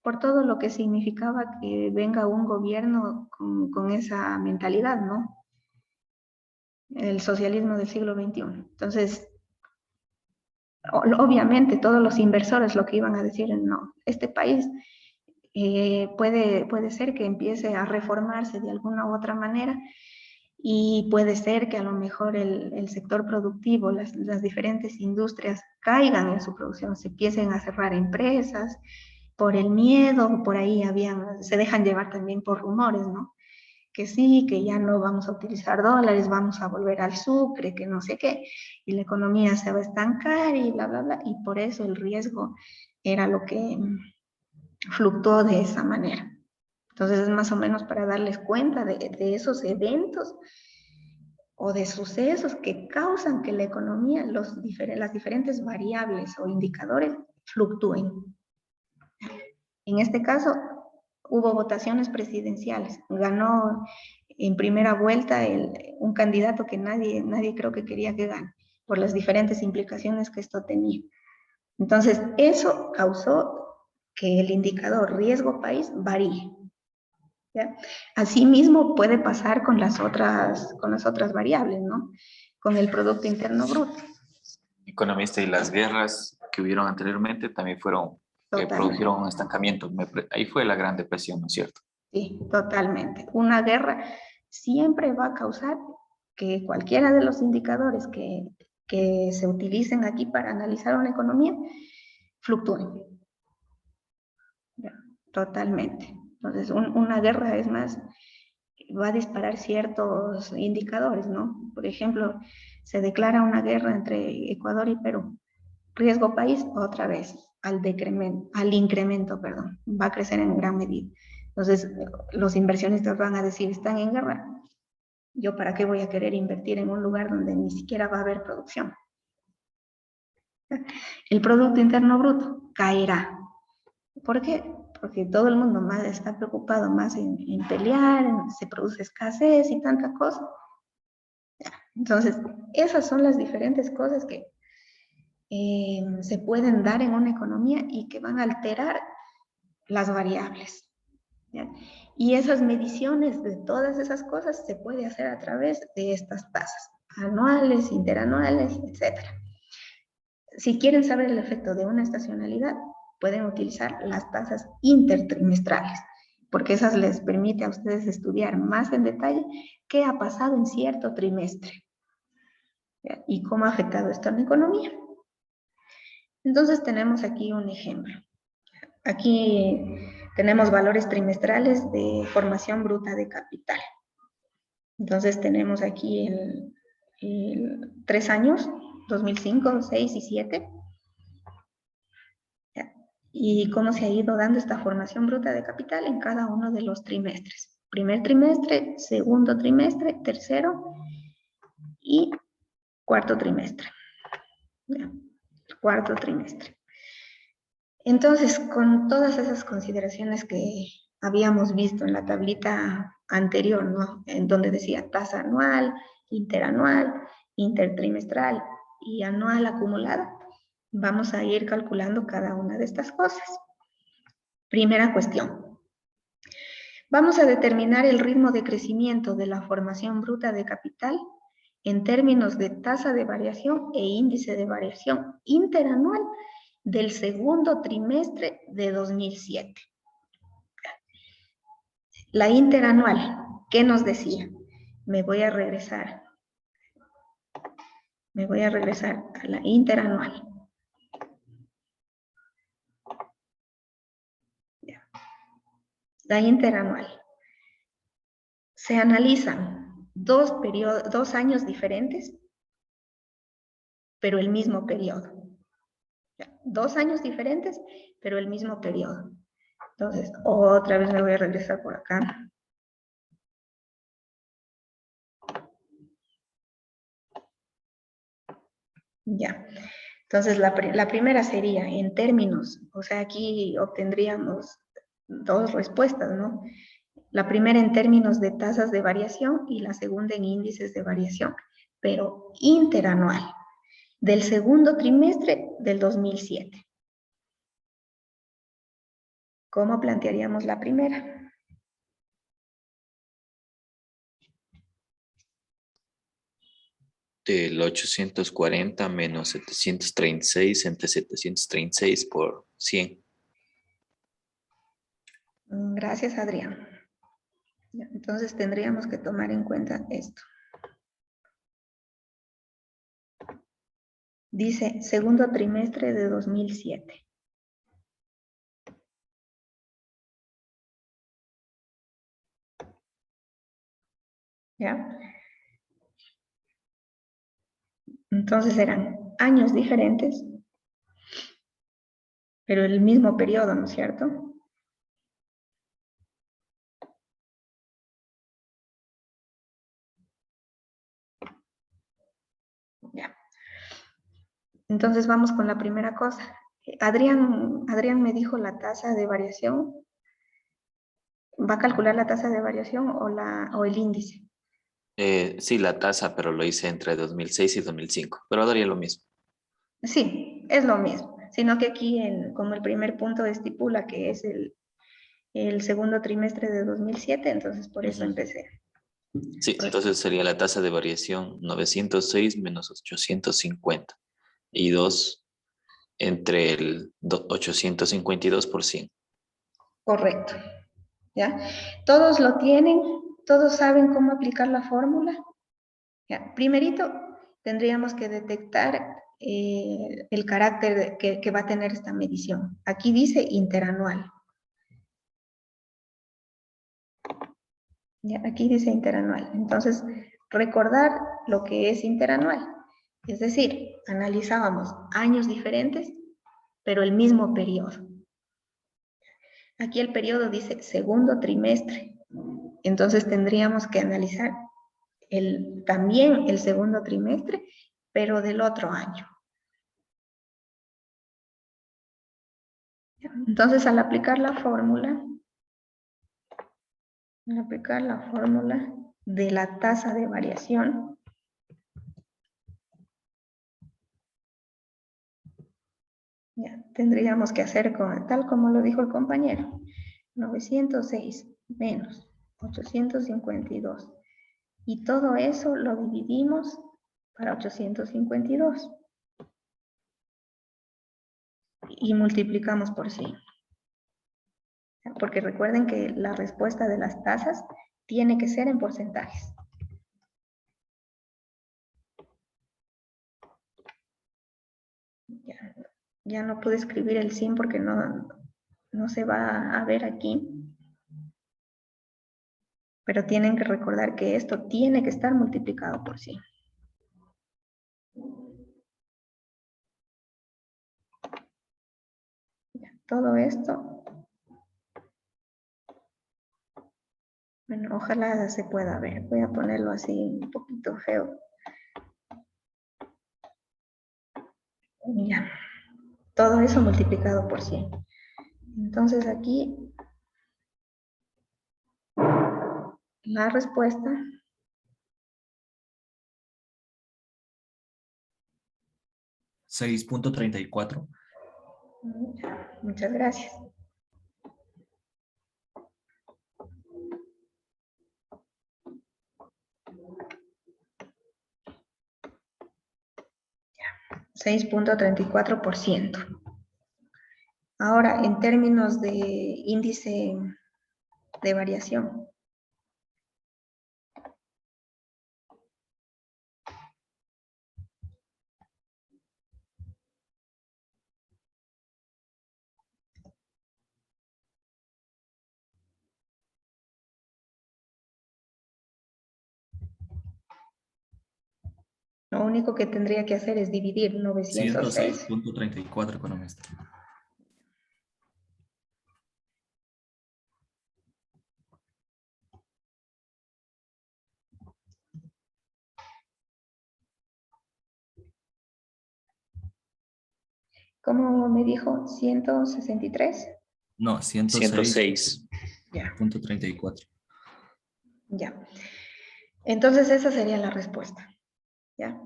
Por todo lo que significaba que venga un gobierno con esa mentalidad, ¿no? El socialismo del siglo XXI. Entonces, obviamente todos los inversores lo que iban a decir es, no, este país puede ser que empiece a reformarse de alguna u otra manera y puede ser que a lo mejor el sector productivo, las diferentes industrias caigan en su producción, se empiecen a cerrar empresas por el miedo, por ahí se dejan llevar también por rumores, ¿no? Que sí, que ya no vamos a utilizar dólares, vamos a volver al sucre, que no sé qué, y la economía se va a estancar y bla, bla, bla, y por eso el riesgo era lo que fluctuó de esa manera. Entonces es más o menos para darles cuenta de esos eventos o de sucesos que causan que la economía, las diferentes variables o indicadores fluctúen. En este caso, hubo votaciones presidenciales. Ganó en primera vuelta un candidato que nadie creo que quería que gane, por las diferentes implicaciones que esto tenía. Entonces, eso causó que el indicador riesgo país varíe. ¿Ya? Asimismo puede pasar con las otras variables, ¿no? Con el Producto Interno Bruto. Economista, y las guerras que hubieron anteriormente también fueron, que Totalmente. produjeron un estancamiento. Ahí fue la Gran Depresión, ¿no es cierto? Sí, totalmente. Una guerra siempre va a causar que cualquiera de los indicadores que se utilicen aquí para analizar una economía fluctúen. Ya, totalmente. Entonces, una guerra es más, va a disparar ciertos indicadores, ¿no? Por ejemplo, se declara una guerra entre Ecuador y Perú. Riesgo país, otra vez, al incremento, perdón, va a crecer en gran medida. Entonces, los inversionistas van a decir, están en guerra, ¿yo para qué voy a querer invertir en un lugar donde ni siquiera va a haber producción? El Producto Interno Bruto caerá. ¿Por qué? Porque todo el mundo más está preocupado más en pelear, se produce escasez y tanta cosa. Entonces, esas son las diferentes cosas que se pueden dar en una economía y que van a alterar las variables. ¿Ya? Y esas mediciones de todas esas cosas se puede hacer a través de estas tasas, anuales, interanuales, etc. Si quieren saber el efecto de una estacionalidad, pueden utilizar las tasas intertrimestrales, porque esas les permite a ustedes estudiar más en detalle qué ha pasado en cierto trimestre, ¿ya? Y cómo ha afectado esto a la economía. Entonces tenemos aquí un ejemplo. Aquí tenemos valores trimestrales de formación bruta de capital. Entonces tenemos aquí el 3 años, 2005, 6 y 7. Y cómo se ha ido dando esta formación bruta de capital en cada uno de los trimestres. Primer trimestre, segundo trimestre, tercero y cuarto trimestre. ¿Ya? Cuarto trimestre. Entonces, con todas esas consideraciones que habíamos visto en la tablita anterior, ¿no? En donde decía tasa anual, interanual, intertrimestral y anual acumulada, vamos a ir calculando cada una de estas cosas. Primera cuestión. Vamos a determinar el ritmo de crecimiento de la formación bruta de capital en términos de tasa de variación e índice de variación interanual del segundo trimestre de 2007. La interanual, ¿qué nos decía? Me voy a regresar a la interanual. La interanual. Se analizan dos años diferentes, pero el mismo periodo. 2 años diferentes, pero el mismo periodo. Entonces, otra vez me voy a regresar por acá. Ya. Entonces, la primera sería en términos, o sea, aquí obtendríamos dos respuestas, ¿no? La primera en términos de tasas de variación y la segunda en índices de variación, pero interanual, del segundo trimestre del 2007. ¿Cómo plantearíamos la primera? Del 840 menos 736 entre 736 por 100. Gracias, Adrián. Entonces tendríamos que tomar en cuenta esto. Dice segundo trimestre de 2007. ¿Ya? Entonces eran años diferentes, pero el mismo periodo, ¿no es cierto? Ya. Entonces vamos con la primera cosa. Adrián me dijo la tasa de variación. ¿Va a calcular la tasa de variación o el índice? Sí, la tasa, pero lo hice entre 2006 y 2005, pero daría lo mismo. Sí, es lo mismo. Sino que aquí, como el primer punto estipula que es el segundo trimestre de 2007, entonces por eso Ujú. empecé. Sí, entonces sería la tasa de variación 906 menos 850 y 2 entre el 852 por 100. Correcto. ¿Ya? Todos lo tienen, todos saben cómo aplicar la fórmula. ¿Ya? Primerito, tendríamos que detectar el carácter que va a tener esta medición. Aquí dice interanual. ¿Ya? Aquí dice interanual. Entonces, recordar lo que es interanual. Es decir, analizábamos años diferentes, pero el mismo periodo. Aquí el periodo dice segundo trimestre. Entonces tendríamos que analizar también el segundo trimestre, pero del otro año. Entonces, al aplicar la fórmula de la tasa de variación, ya, tendríamos que hacer tal como lo dijo el compañero, 906 menos 852. Y todo eso lo dividimos para 852. Y multiplicamos por 100. Porque recuerden que la respuesta de las tasas tiene que ser en porcentajes. Ya no pude escribir el 100 porque no se va a ver aquí. Pero tienen que recordar que esto tiene que estar multiplicado por 100. Todo esto, bueno, ojalá se pueda ver. Voy a ponerlo así un poquito feo. Ya, todo eso multiplicado por 100. Entonces aquí la respuesta 6.34. Muchas gracias. Ya, 6.34%. Ahora, en términos de índice de variación. Lo único que tendría que hacer es dividir 906. 106.34, economista. ¿Cómo me dijo? 163. No, 106. Ya, 106.34. ya. Entonces esa sería la respuesta. ¿Ya?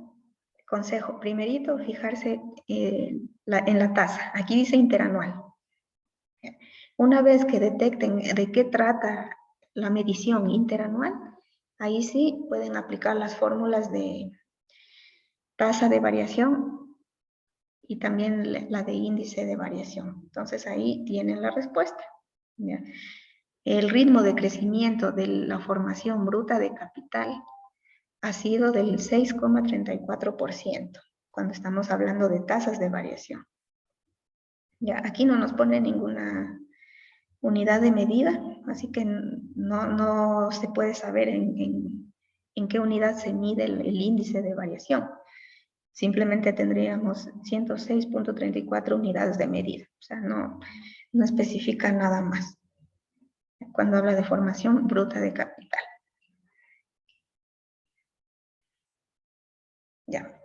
Consejo, primerito, fijarse en la tasa. Aquí dice interanual. Una vez que detecten de qué trata la medición interanual, ahí sí pueden aplicar las fórmulas de tasa de variación y también la de índice de variación. Entonces ahí tienen la respuesta. ¿Ya? El ritmo de crecimiento de la formación bruta de capital ha sido del 6,34% cuando estamos hablando de tasas de variación. Ya, aquí no nos pone ninguna unidad de medida, así que no se puede saber en qué unidad se mide el índice de variación. Simplemente tendríamos 106.34 unidades de medida, o sea, no especifica nada más cuando habla de formación bruta de capital. Ya.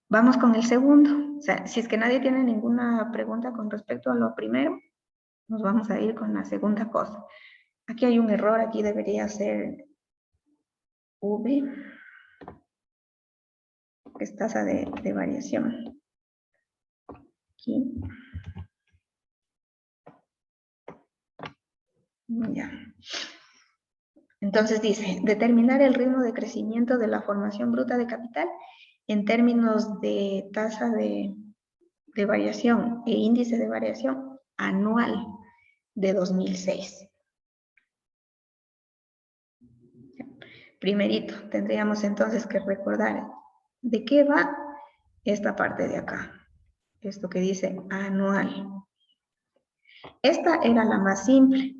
Vamos con el segundo. O sea, si es que nadie tiene ninguna pregunta con respecto a lo primero, nos vamos a ir con la segunda cosa. Aquí hay un error, aquí debería ser V, que es tasa de variación. aquí. Ya. Entonces dice, determinar el ritmo de crecimiento de la formación bruta de capital en términos de tasa de variación e índice de variación anual de 2006. Primerito, tendríamos entonces que recordar de qué va esta parte de acá. Esto que dice anual. Esta era la más simple.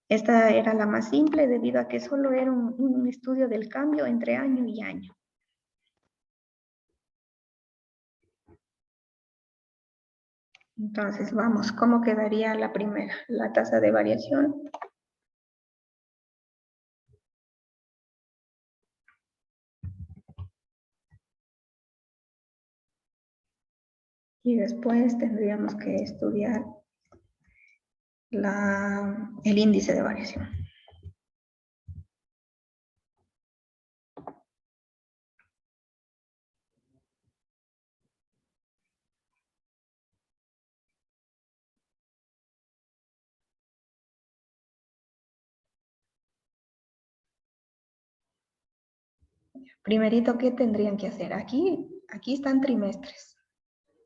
Esta era la más simple debido a que solo era un estudio del cambio entre año y año. Entonces, vamos, ¿cómo quedaría la primera? La tasa de variación. Y después tendríamos que estudiar el índice de variación. Primerito, ¿qué tendrían que hacer? Aquí están trimestres.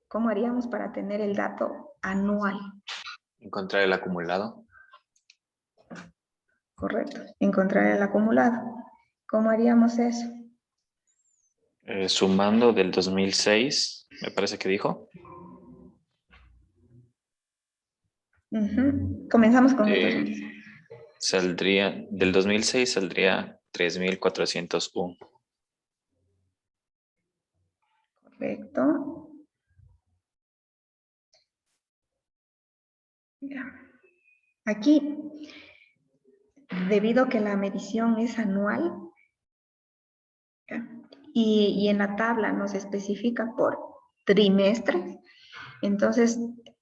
¿Cómo haríamos para tener el dato anual? Encontrar el acumulado. Correcto. Encontrar el acumulado. ¿Cómo haríamos eso? Sumando del 2006, me parece que dijo. Comenzamos con el Eh, 2006. Del 2006 saldría 3.401. Correcto. Ya. Aquí, debido a que la medición es anual, ¿ya? Y en la tabla nos especifica por trimestres, entonces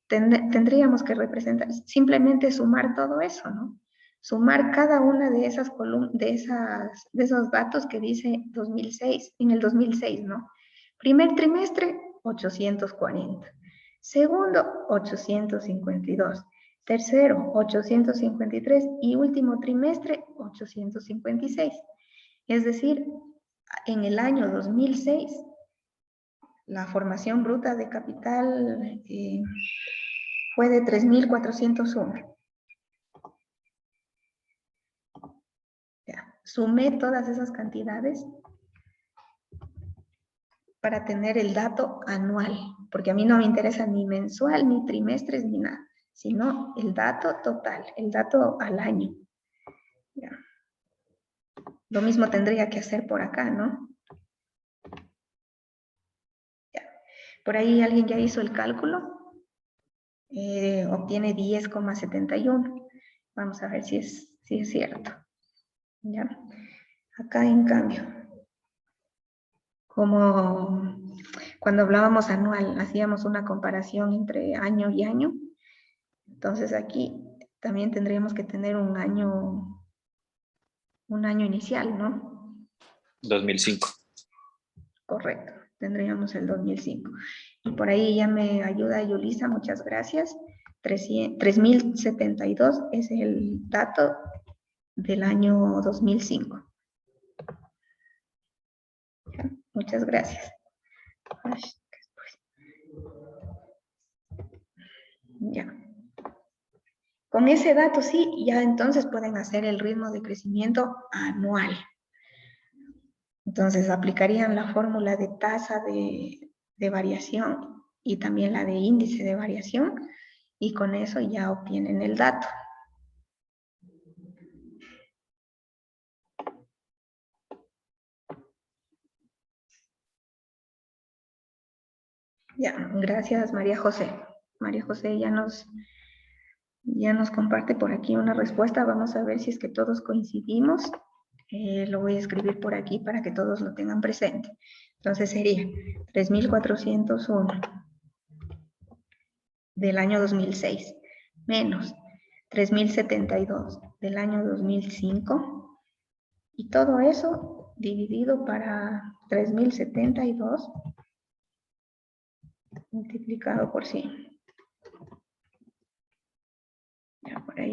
tendríamos que representar, simplemente sumar todo eso, ¿no? Sumar cada una de esas columnas, de esos datos que dice 2006, en el 2006, ¿no? Primer trimestre, 840. Segundo, 852. Tercero, 853. Y último trimestre, 856. Es decir, en el año 2006, la formación bruta de capital fue de 3.401. Ya, sumé todas esas cantidades para tener el dato anual, porque a mí no me interesa ni mensual, ni trimestres, ni nada, sino el dato total, el dato al año. Ya. Lo mismo tendría que hacer por acá, ¿no? Ya. Por ahí alguien ya hizo el cálculo. Obtiene 10,71. Vamos a ver si es cierto. ¿Ya? Acá, en cambio, como cuando hablábamos anual, hacíamos una comparación entre año y año. Entonces aquí también tendríamos que tener un año inicial, ¿no? 2005. Correcto, tendríamos el 2005. Y por ahí ya me ayuda Yulisa, muchas gracias. 3.072 es el dato del año 2005. ¿Ya? Muchas gracias. Ya. Con ese dato sí, ya entonces pueden hacer el ritmo de crecimiento anual. Entonces aplicarían la fórmula de tasa de variación y también la de índice de variación y con eso ya obtienen el dato. Ya, gracias María José. María José ya nos comparte por aquí una respuesta. Vamos a ver si es que todos coincidimos. Lo voy a escribir por aquí para que todos lo tengan presente. Entonces sería 3.401 del año 2006 menos 3.072 del año 2005 y todo eso dividido para 3.072 multiplicado por 100.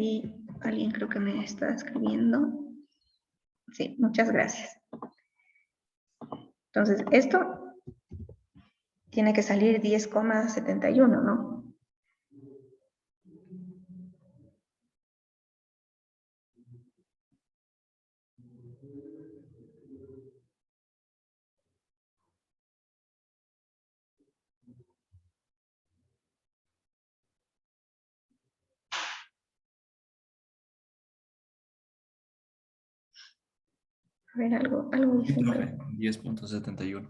ahí alguien creo que me está escribiendo. Sí, muchas gracias. Entonces, esto tiene que salir 10,71, ¿no? A ver, algo Sí, hice mal. profe, 10.71.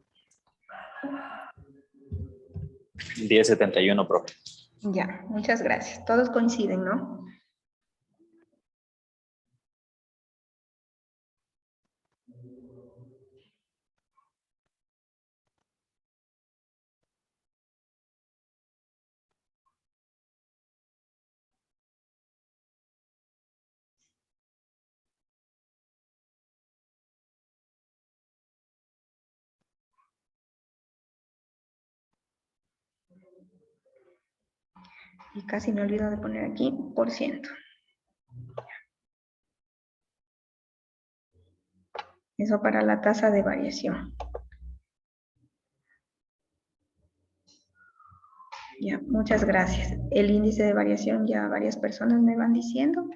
10,71, profe. Ya, muchas gracias. Todos coinciden, ¿no? Y casi me olvido de poner aquí por ciento. Eso para la tasa de variación. Ya, muchas gracias. El índice de variación ya varias personas me van diciendo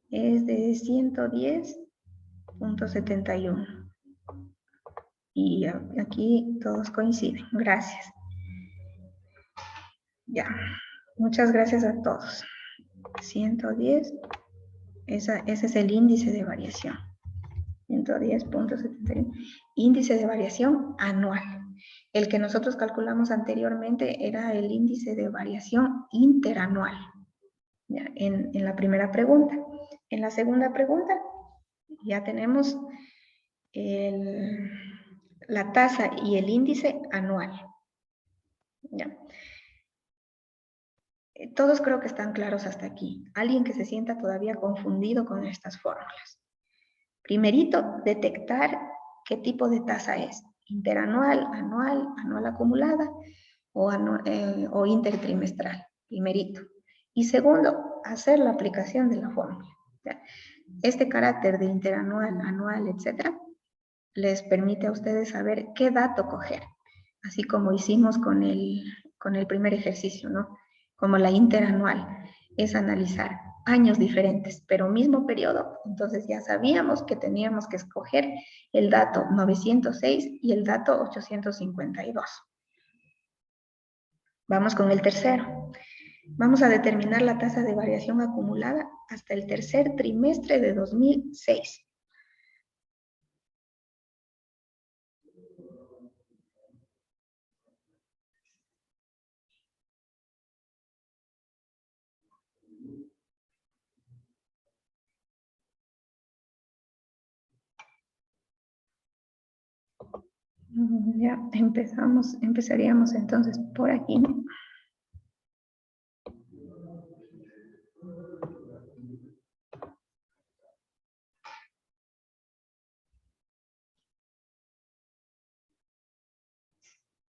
es de 110,71. Y aquí todos coinciden. Gracias. Ya, muchas gracias a todos. 110, ese es el índice de variación. 110,71. Índice de variación anual. El que nosotros calculamos anteriormente era el índice de variación interanual. ¿Ya? En la primera pregunta. En la segunda pregunta ya tenemos la tasa y el índice anual. ¿Ya? Todos creo que están claros hasta aquí. Alguien que se sienta todavía confundido con estas fórmulas. Primerito, detectar qué tipo de tasa es. Interanual, anual, anual acumulada o intertrimestral. Primerito. Y segundo, hacer la aplicación de la fórmula. ¿Ya? Este carácter de interanual, anual, etcétera, les permite a ustedes saber qué dato coger. Así como hicimos con el primer ejercicio, ¿no? Como la interanual, es analizar años diferentes, pero mismo periodo, entonces ya sabíamos que teníamos que escoger el dato 906 y el dato 852. Vamos con el tercero. Vamos a determinar la tasa de variación acumulada hasta el tercer trimestre de 2006. Ya empezaríamos entonces por aquí, ¿no?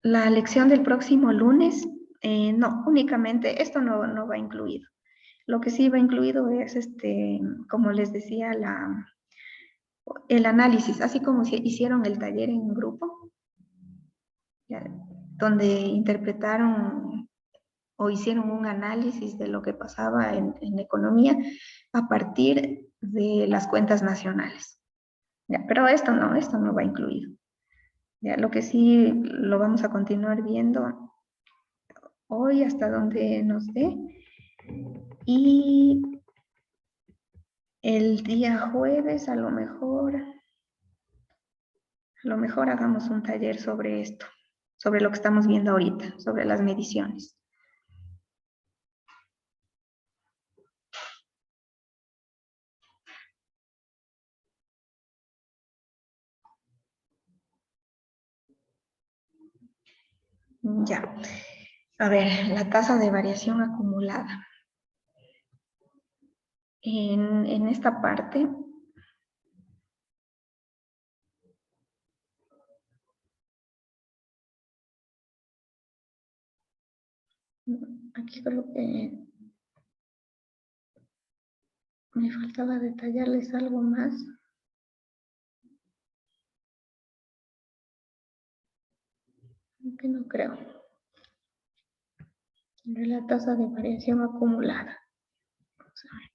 La lección del próximo lunes, no, únicamente, esto no va incluido. Lo que sí va incluido es, como les decía, el análisis, así como hicieron el taller en grupo, ¿ya? Donde interpretaron o hicieron un análisis de lo que pasaba en economía a partir de las cuentas nacionales. ¿Ya? Pero esto no va incluido. ¿Ya? Lo que sí lo vamos a continuar viendo hoy hasta donde nos dé. Y el día jueves a lo mejor hagamos un taller sobre esto, sobre lo que estamos viendo ahorita, sobre las mediciones. Ya. A ver, la tasa de variación acumulada. En esta parte, aquí creo que Me faltaba detallarles algo más. Que no creo. Sobre la tasa de variación acumulada. Vamos a ver.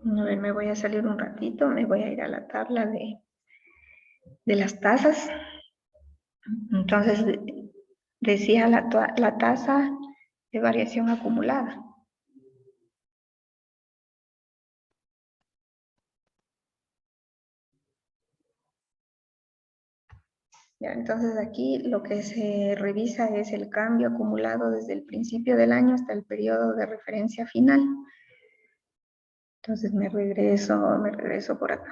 A ver, me voy a salir un ratito, me voy a ir a la tabla de las tasas. Entonces, decía la tasa de variación acumulada. Ya, entonces aquí lo que se revisa es el cambio acumulado desde el principio del año hasta el periodo de referencia final. Entonces me regreso por acá.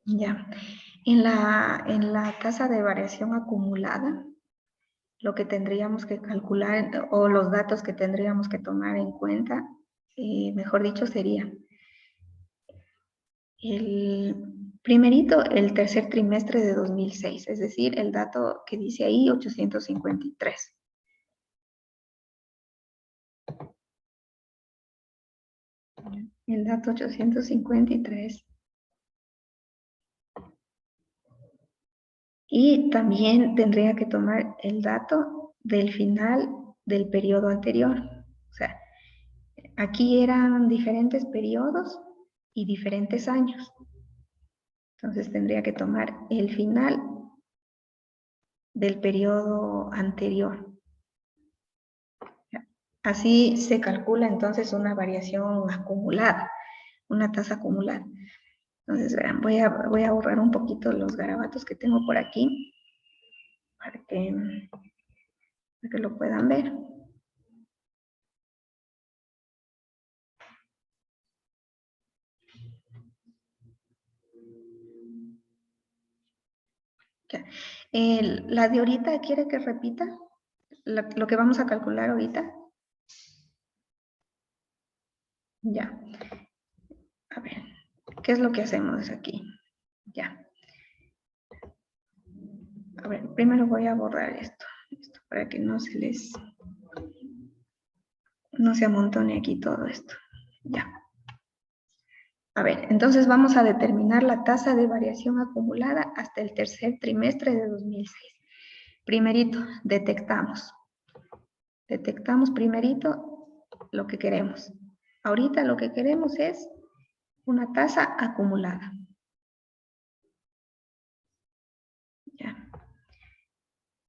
Ya, en la tasa de variación acumulada, lo que tendríamos que calcular o los datos que tendríamos que tomar en cuenta, mejor dicho, sería el primerito, el tercer trimestre de 2006, es decir, el dato que dice ahí 853. El dato 853. Y también tendría que tomar el dato del final del periodo anterior. O sea, aquí eran diferentes periodos y diferentes años. Entonces tendría que tomar el final del periodo anterior. Así se calcula entonces una variación acumulada, una tasa acumulada. Entonces, vean, voy a borrar un poquito los garabatos que tengo por aquí para que lo puedan ver. Ya. La de ahorita, ¿quiere que repita lo que vamos a calcular ahorita? Ya. A ver, ¿qué es lo que hacemos aquí? Ya. A ver, primero voy a borrar esto para que no se amontone aquí todo esto. Ya. A ver, entonces vamos a determinar la tasa de variación acumulada hasta el tercer trimestre de 2006. Primerito, detectamos. Detectamos primerito lo que queremos. Ahorita lo que queremos es una tasa acumulada. Ya.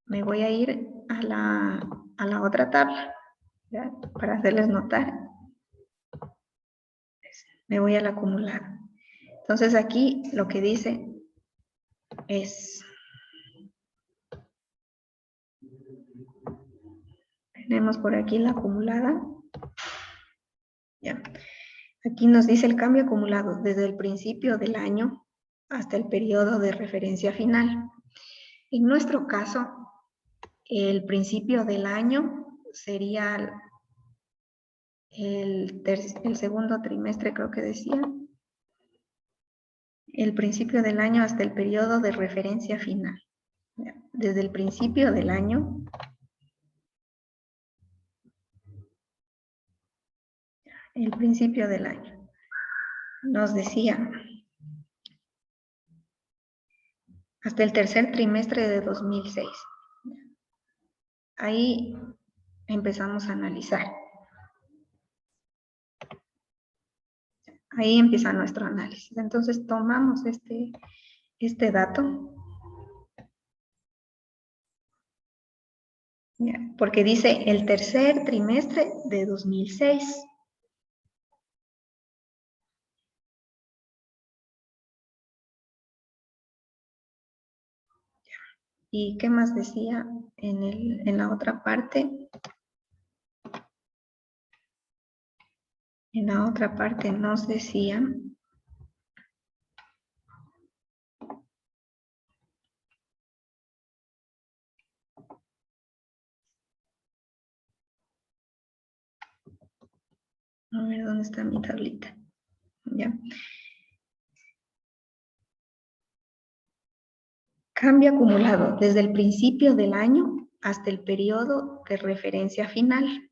Me voy a ir a la otra tabla, ¿ya? Para hacerles notar. Me voy al acumulado. Entonces aquí lo que dice es, tenemos por aquí la acumulada. Ya. Aquí nos dice el cambio acumulado desde el principio del año hasta el periodo de referencia final. En nuestro caso, el principio del año sería el segundo trimestre, creo que decía. El principio del año hasta el periodo de referencia final. Desde el principio del año nos decía hasta el tercer trimestre de 2006. Ahí empezamos a analizar. Ahí empieza nuestro análisis. Entonces tomamos este dato. Ya, porque dice el tercer trimestre de 2006. ¿Y qué más decía en la otra parte? En la otra parte nos decía a ver dónde está mi tablita. Ya. Cambio acumulado desde el principio del año hasta el periodo de referencia final.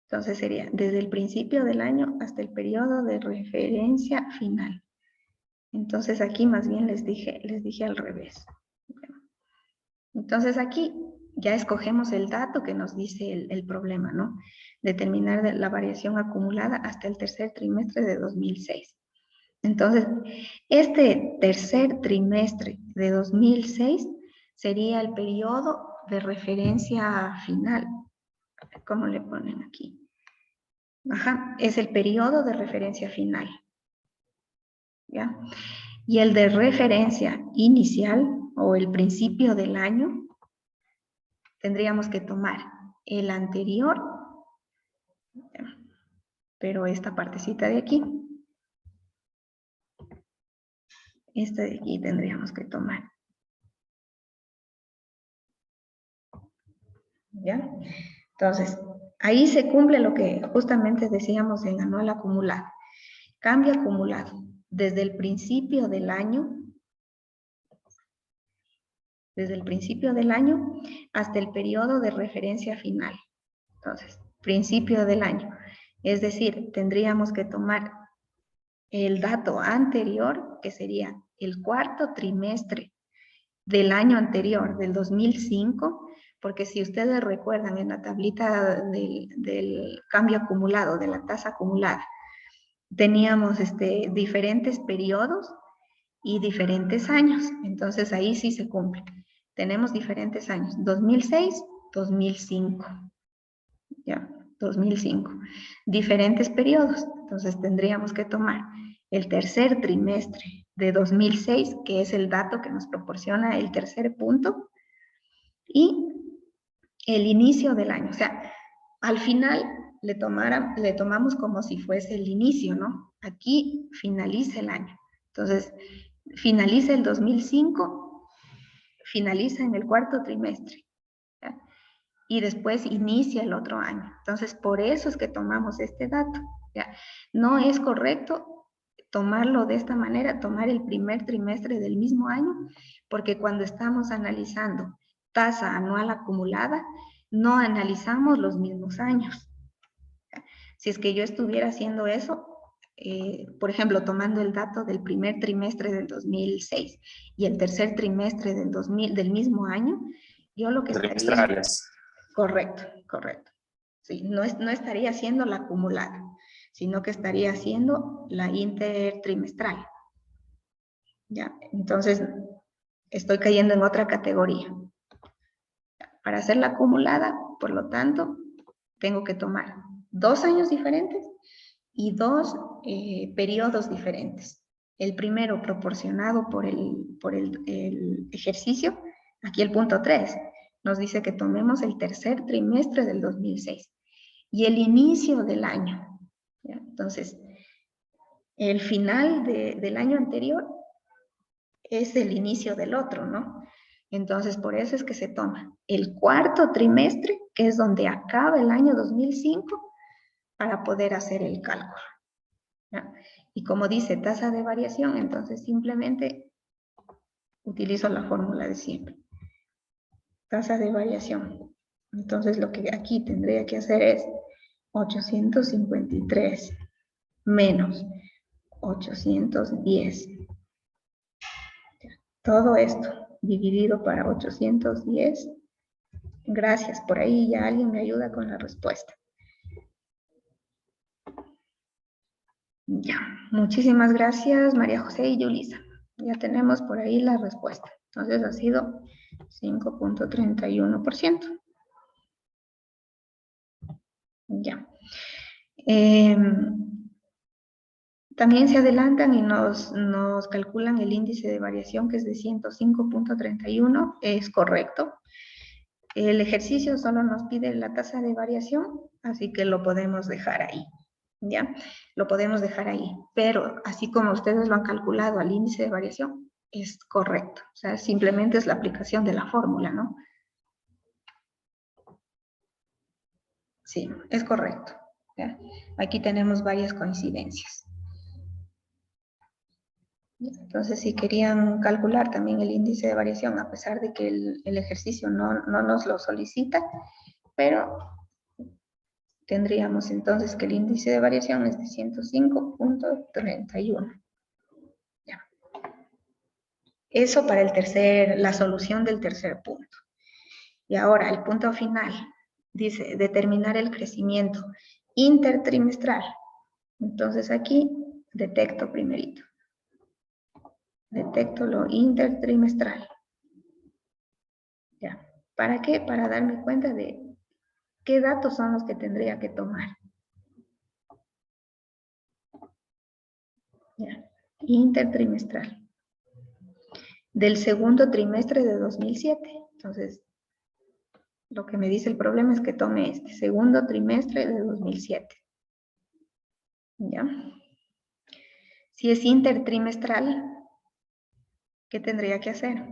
Entonces sería desde el principio del año hasta el periodo de referencia final. Entonces aquí más bien les dije al revés. Entonces aquí ya escogemos el dato que nos dice el problema, ¿no? Determinar la variación acumulada hasta el tercer trimestre de 2006. Entonces, este tercer trimestre de 2006 sería el periodo de referencia final. ¿Cómo le ponen aquí? Ajá, es el periodo de referencia final. ¿Ya? Y el de referencia inicial o el principio del año, tendríamos que tomar el anterior, pero esta partecita de aquí, esta de aquí tendríamos que tomar. ¿Ya? Entonces, ahí se cumple lo que justamente decíamos en anual acumulado. Cambio acumulado desde el principio del año, hasta el periodo de referencia final. Entonces, principio del año. Es decir, tendríamos que tomar el dato anterior, que sería el cuarto trimestre del año anterior, del 2005, porque si ustedes recuerdan en la tablita del cambio acumulado, de la tasa acumulada, teníamos diferentes periodos y diferentes años. Entonces ahí sí se cumple. Tenemos diferentes años, 2006, 2005. Ya, 2005. Diferentes periodos. Entonces tendríamos que tomar el tercer trimestre de 2006, que es el dato que nos proporciona el tercer punto, y el inicio del año. O sea, al final le tomamos como si fuese el inicio, ¿no? Aquí finaliza el año. Entonces, finaliza el 2005, finaliza en el cuarto trimestre, ¿ya? Y después inicia el otro año. Entonces, por eso es que tomamos este dato, ¿ya? No es correcto tomarlo de esta manera, tomar el primer trimestre del mismo año, porque cuando estamos analizando tasa anual acumulada, no analizamos los mismos años. Si es que yo estuviera haciendo eso, por ejemplo, tomando el dato del primer trimestre del 2006 y el tercer trimestre del mismo año, yo lo que estaría... Correcto. Sí, no estaría haciendo la acumulada, sino que estaría haciendo la intertrimestral. ¿Ya? Entonces, estoy cayendo en otra categoría. Para hacer la acumulada, por lo tanto, tengo que tomar 2 años diferentes y 2 periodos diferentes. El primero proporcionado por el ejercicio, aquí el punto 3, nos dice que tomemos el tercer trimestre del 2006 y el inicio del año. ¿Ya? Entonces, el final del año anterior es el inicio del otro, ¿no? Entonces, por eso es que se toma el cuarto trimestre, que es donde acaba el año 2005, para poder hacer el cálculo, ¿ya? Y como dice tasa de variación, entonces simplemente utilizo la fórmula de siempre. Tasa de variación. Entonces, lo que aquí tendría que hacer es 853 menos 810 todo esto dividido para 810. Gracias, por ahí ya alguien me ayuda con la respuesta. Ya, muchísimas gracias María José y Yulisa. Ya tenemos por ahí la respuesta. Entonces ha sido 5.31%. Ya. También se adelantan y nos calculan el índice de variación, que es de 105.31. Es correcto. El ejercicio solo nos pide la tasa de variación, así que lo podemos dejar ahí. ¿Ya? Lo podemos dejar ahí. Pero así como ustedes lo han calculado al índice de variación, es correcto. O sea, simplemente es la aplicación de la fórmula, ¿no? Sí, es correcto. ¿Ya? Aquí tenemos varias coincidencias. Entonces, si querían calcular también el índice de variación, a pesar de que el ejercicio no nos lo solicita, pero tendríamos entonces que el índice de variación es de 105.31. Ya. Eso para la solución del tercer punto. Y ahora, el punto final, dice, determinar el crecimiento intertrimestral. Entonces, aquí detecto primerito. Detecto lo intertrimestral. ¿Ya? ¿Para qué? Para darme cuenta de qué datos son los que tendría que tomar. ¿Ya? Intertrimestral. Del segundo trimestre de 2007. Entonces, lo que me dice el problema es que tome este segundo trimestre de 2007. ¿Ya? Si es intertrimestral, ¿qué tendría que hacer?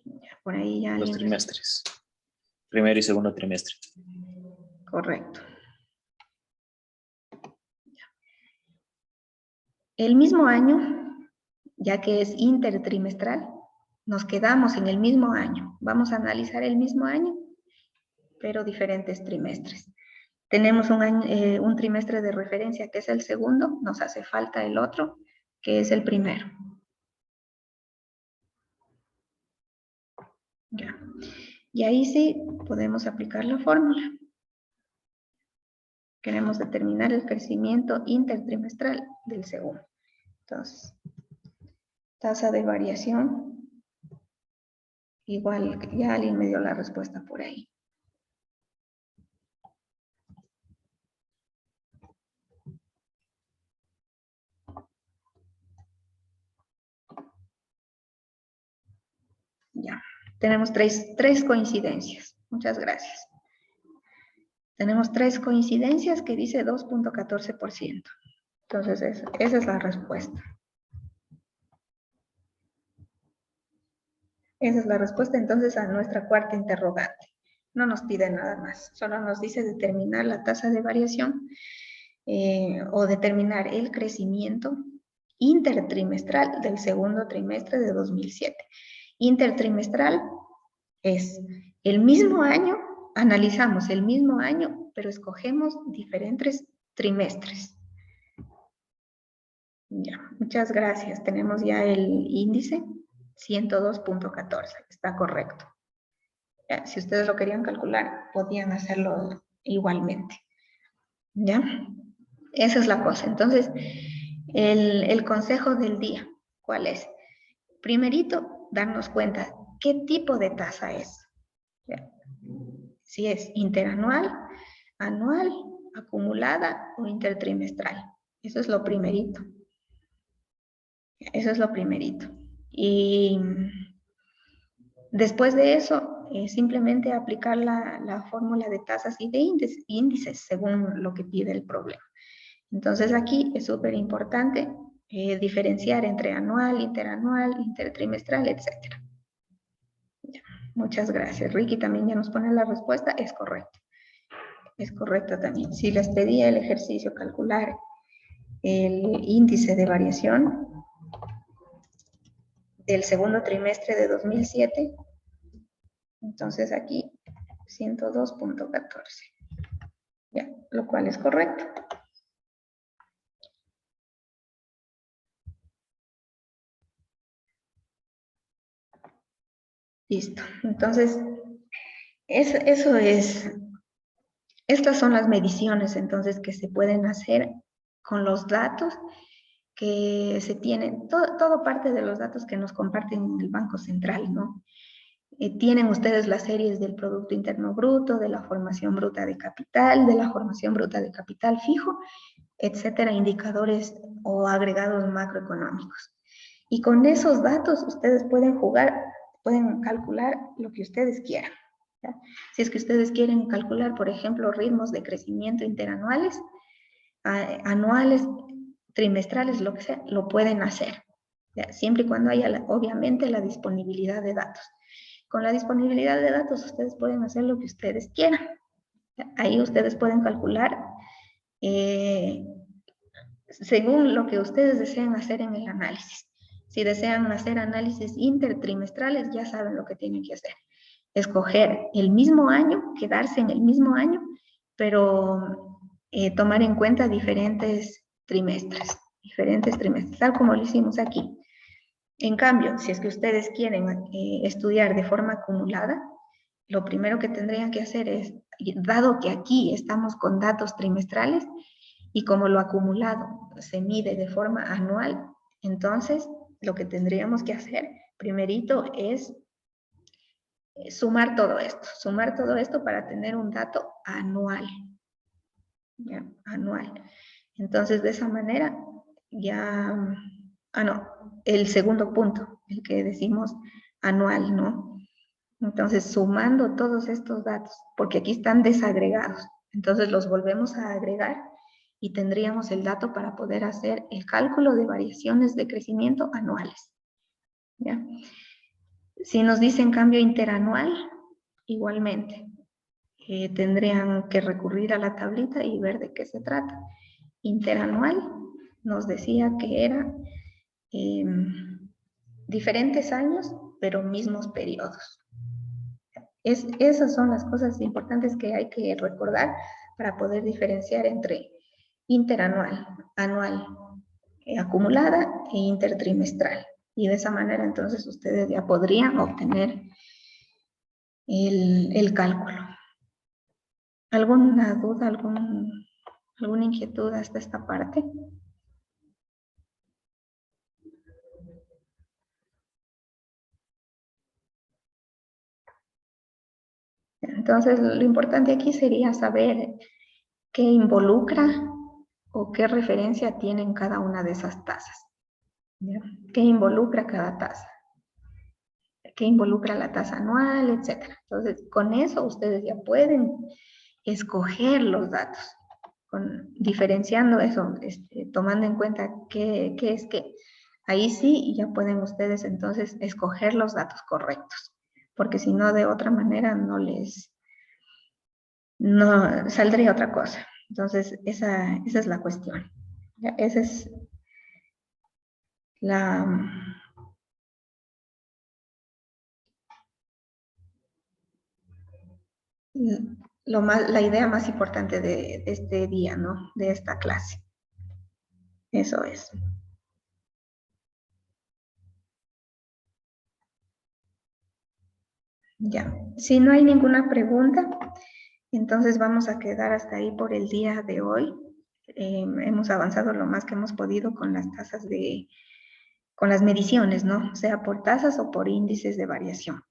Ya, por ahí ya Los alguien... trimestres. Primero y segundo trimestre. Correcto. El mismo año, ya que es intertrimestral, nos quedamos en el mismo año. Vamos a analizar el mismo año, pero diferentes trimestres. Tenemos un trimestre de referencia que es el segundo, nos hace falta el otro, que es el primero. Ya. Y ahí sí podemos aplicar la fórmula. Queremos determinar el crecimiento intertrimestral del segundo. Entonces, tasa de variación, igual ya alguien me dio la respuesta por ahí. Ya, tenemos tres coincidencias. Muchas gracias. Tenemos tres coincidencias que dice 2.14%. Entonces, esa es la respuesta. Esa es la respuesta entonces a nuestra cuarta interrogante. No nos pide nada más, solo nos dice determinar la tasa de variación o determinar el crecimiento intertrimestral del segundo trimestre de 2007. Intertrimestral es el mismo año, analizamos el mismo año, pero escogemos diferentes trimestres. Ya, muchas gracias. Tenemos ya el índice 102.14, está correcto. Ya, si ustedes lo querían calcular, podían hacerlo igualmente. ¿Ya? Esa es la cosa. Entonces, el consejo del día, ¿cuál es? Primerito, darnos cuenta qué tipo de tasa es. ¿Ya? Si es interanual, anual, acumulada o intertrimestral. Eso es lo primerito. Eso es lo primerito. Y después de eso, simplemente aplicar la fórmula de tasas y de índices según lo que pide el problema. Entonces aquí es súper importante diferenciar entre anual, interanual, intertrimestral, etc. Muchas gracias. Ricky también ya nos pone la respuesta. Es correcto. Es correcto también. Si les pedía el ejercicio calcular el índice de variación del segundo trimestre de 2007, entonces aquí 102.14. Ya, lo cual es correcto. Listo. Entonces, eso es, estas son las mediciones entonces que se pueden hacer con los datos que se tienen, todo parte de los datos que nos comparten en el Banco Central, ¿no? Tienen ustedes las series del Producto Interno Bruto, de la formación bruta de capital, de la formación bruta de capital fijo, etcétera, indicadores o agregados macroeconómicos. Y con esos datos ustedes pueden pueden calcular lo que ustedes quieran, ¿ya? Si es que ustedes quieren calcular, por ejemplo, ritmos de crecimiento interanuales, anuales, trimestrales, lo que sea, lo pueden hacer, ¿ya? Siempre y cuando haya, obviamente, la disponibilidad de datos. Con la disponibilidad de datos ustedes pueden hacer lo que ustedes quieran, ¿ya? Ahí ustedes pueden calcular según lo que ustedes desean hacer en el análisis. Si desean hacer análisis intertrimestrales, ya saben lo que tienen que hacer. Escoger el mismo año, quedarse en el mismo año, pero tomar en cuenta diferentes trimestres, tal como lo hicimos aquí. En cambio, si es que ustedes quieren estudiar de forma acumulada, lo primero que tendrían que hacer es, dado que aquí estamos con datos trimestrales, y como lo acumulado se mide de forma anual, entonces lo que tendríamos que hacer primerito es sumar todo esto para tener un dato anual, ¿ya? Anual. Entonces de esa manera ya, el segundo punto, el que decimos anual, ¿no? Entonces sumando todos estos datos, porque aquí están desagregados, entonces los volvemos a agregar y tendríamos el dato para poder hacer el cálculo de variaciones de crecimiento anuales, ¿ya? Si nos dicen cambio interanual, igualmente, tendrían que recurrir a la tablita y ver de qué se trata. Interanual nos decía que era diferentes años, pero mismos periodos. Esas son las cosas importantes que hay que recordar para poder diferenciar entre interanual, anual, acumulada e intertrimestral. Y de esa manera entonces ustedes ya podrían obtener el cálculo. ¿Alguna duda, alguna inquietud hasta esta parte? Entonces, lo importante aquí sería saber qué involucra o qué referencia tienen cada una de esas tasas, ¿ya? ¿Qué involucra cada tasa? ¿Qué involucra la tasa anual, etcétera? Entonces, con eso ustedes ya pueden escoger los datos, diferenciando eso, tomando en cuenta qué es qué. Ahí sí, ya pueden ustedes entonces escoger los datos correctos, porque si no, de otra manera no saldría otra cosa. Entonces, esa es la cuestión. ¿Ya? Esa es la idea más importante de este día, ¿no? De esta clase. Eso es. Ya, si no hay ninguna pregunta, entonces vamos a quedar hasta ahí por el día de hoy. Hemos avanzado lo más que hemos podido con las tasas con las mediciones, ¿no? Sea por tasas o por índices de variación.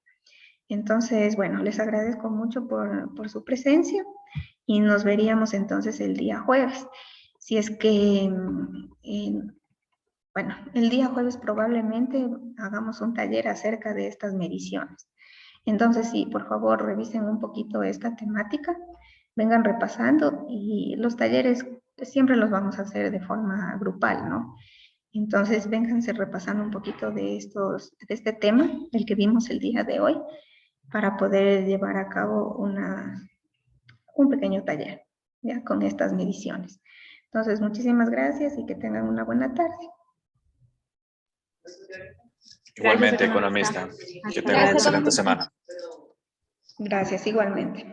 Entonces, bueno, les agradezco mucho por su presencia y nos veríamos entonces el día jueves. Si es que, bueno, el día jueves probablemente hagamos un taller acerca de estas mediciones. Entonces, sí, por favor, revisen un poquito esta temática, vengan repasando y los talleres siempre los vamos a hacer de forma grupal, ¿no? Entonces, vénganse repasando un poquito de este tema, el que vimos el día de hoy, para poder llevar a cabo un pequeño taller, ¿ya? Con estas mediciones. Entonces, muchísimas gracias y que tengan una buena tarde. Igualmente, economista. Que tenga una excelente semana. Gracias, igualmente.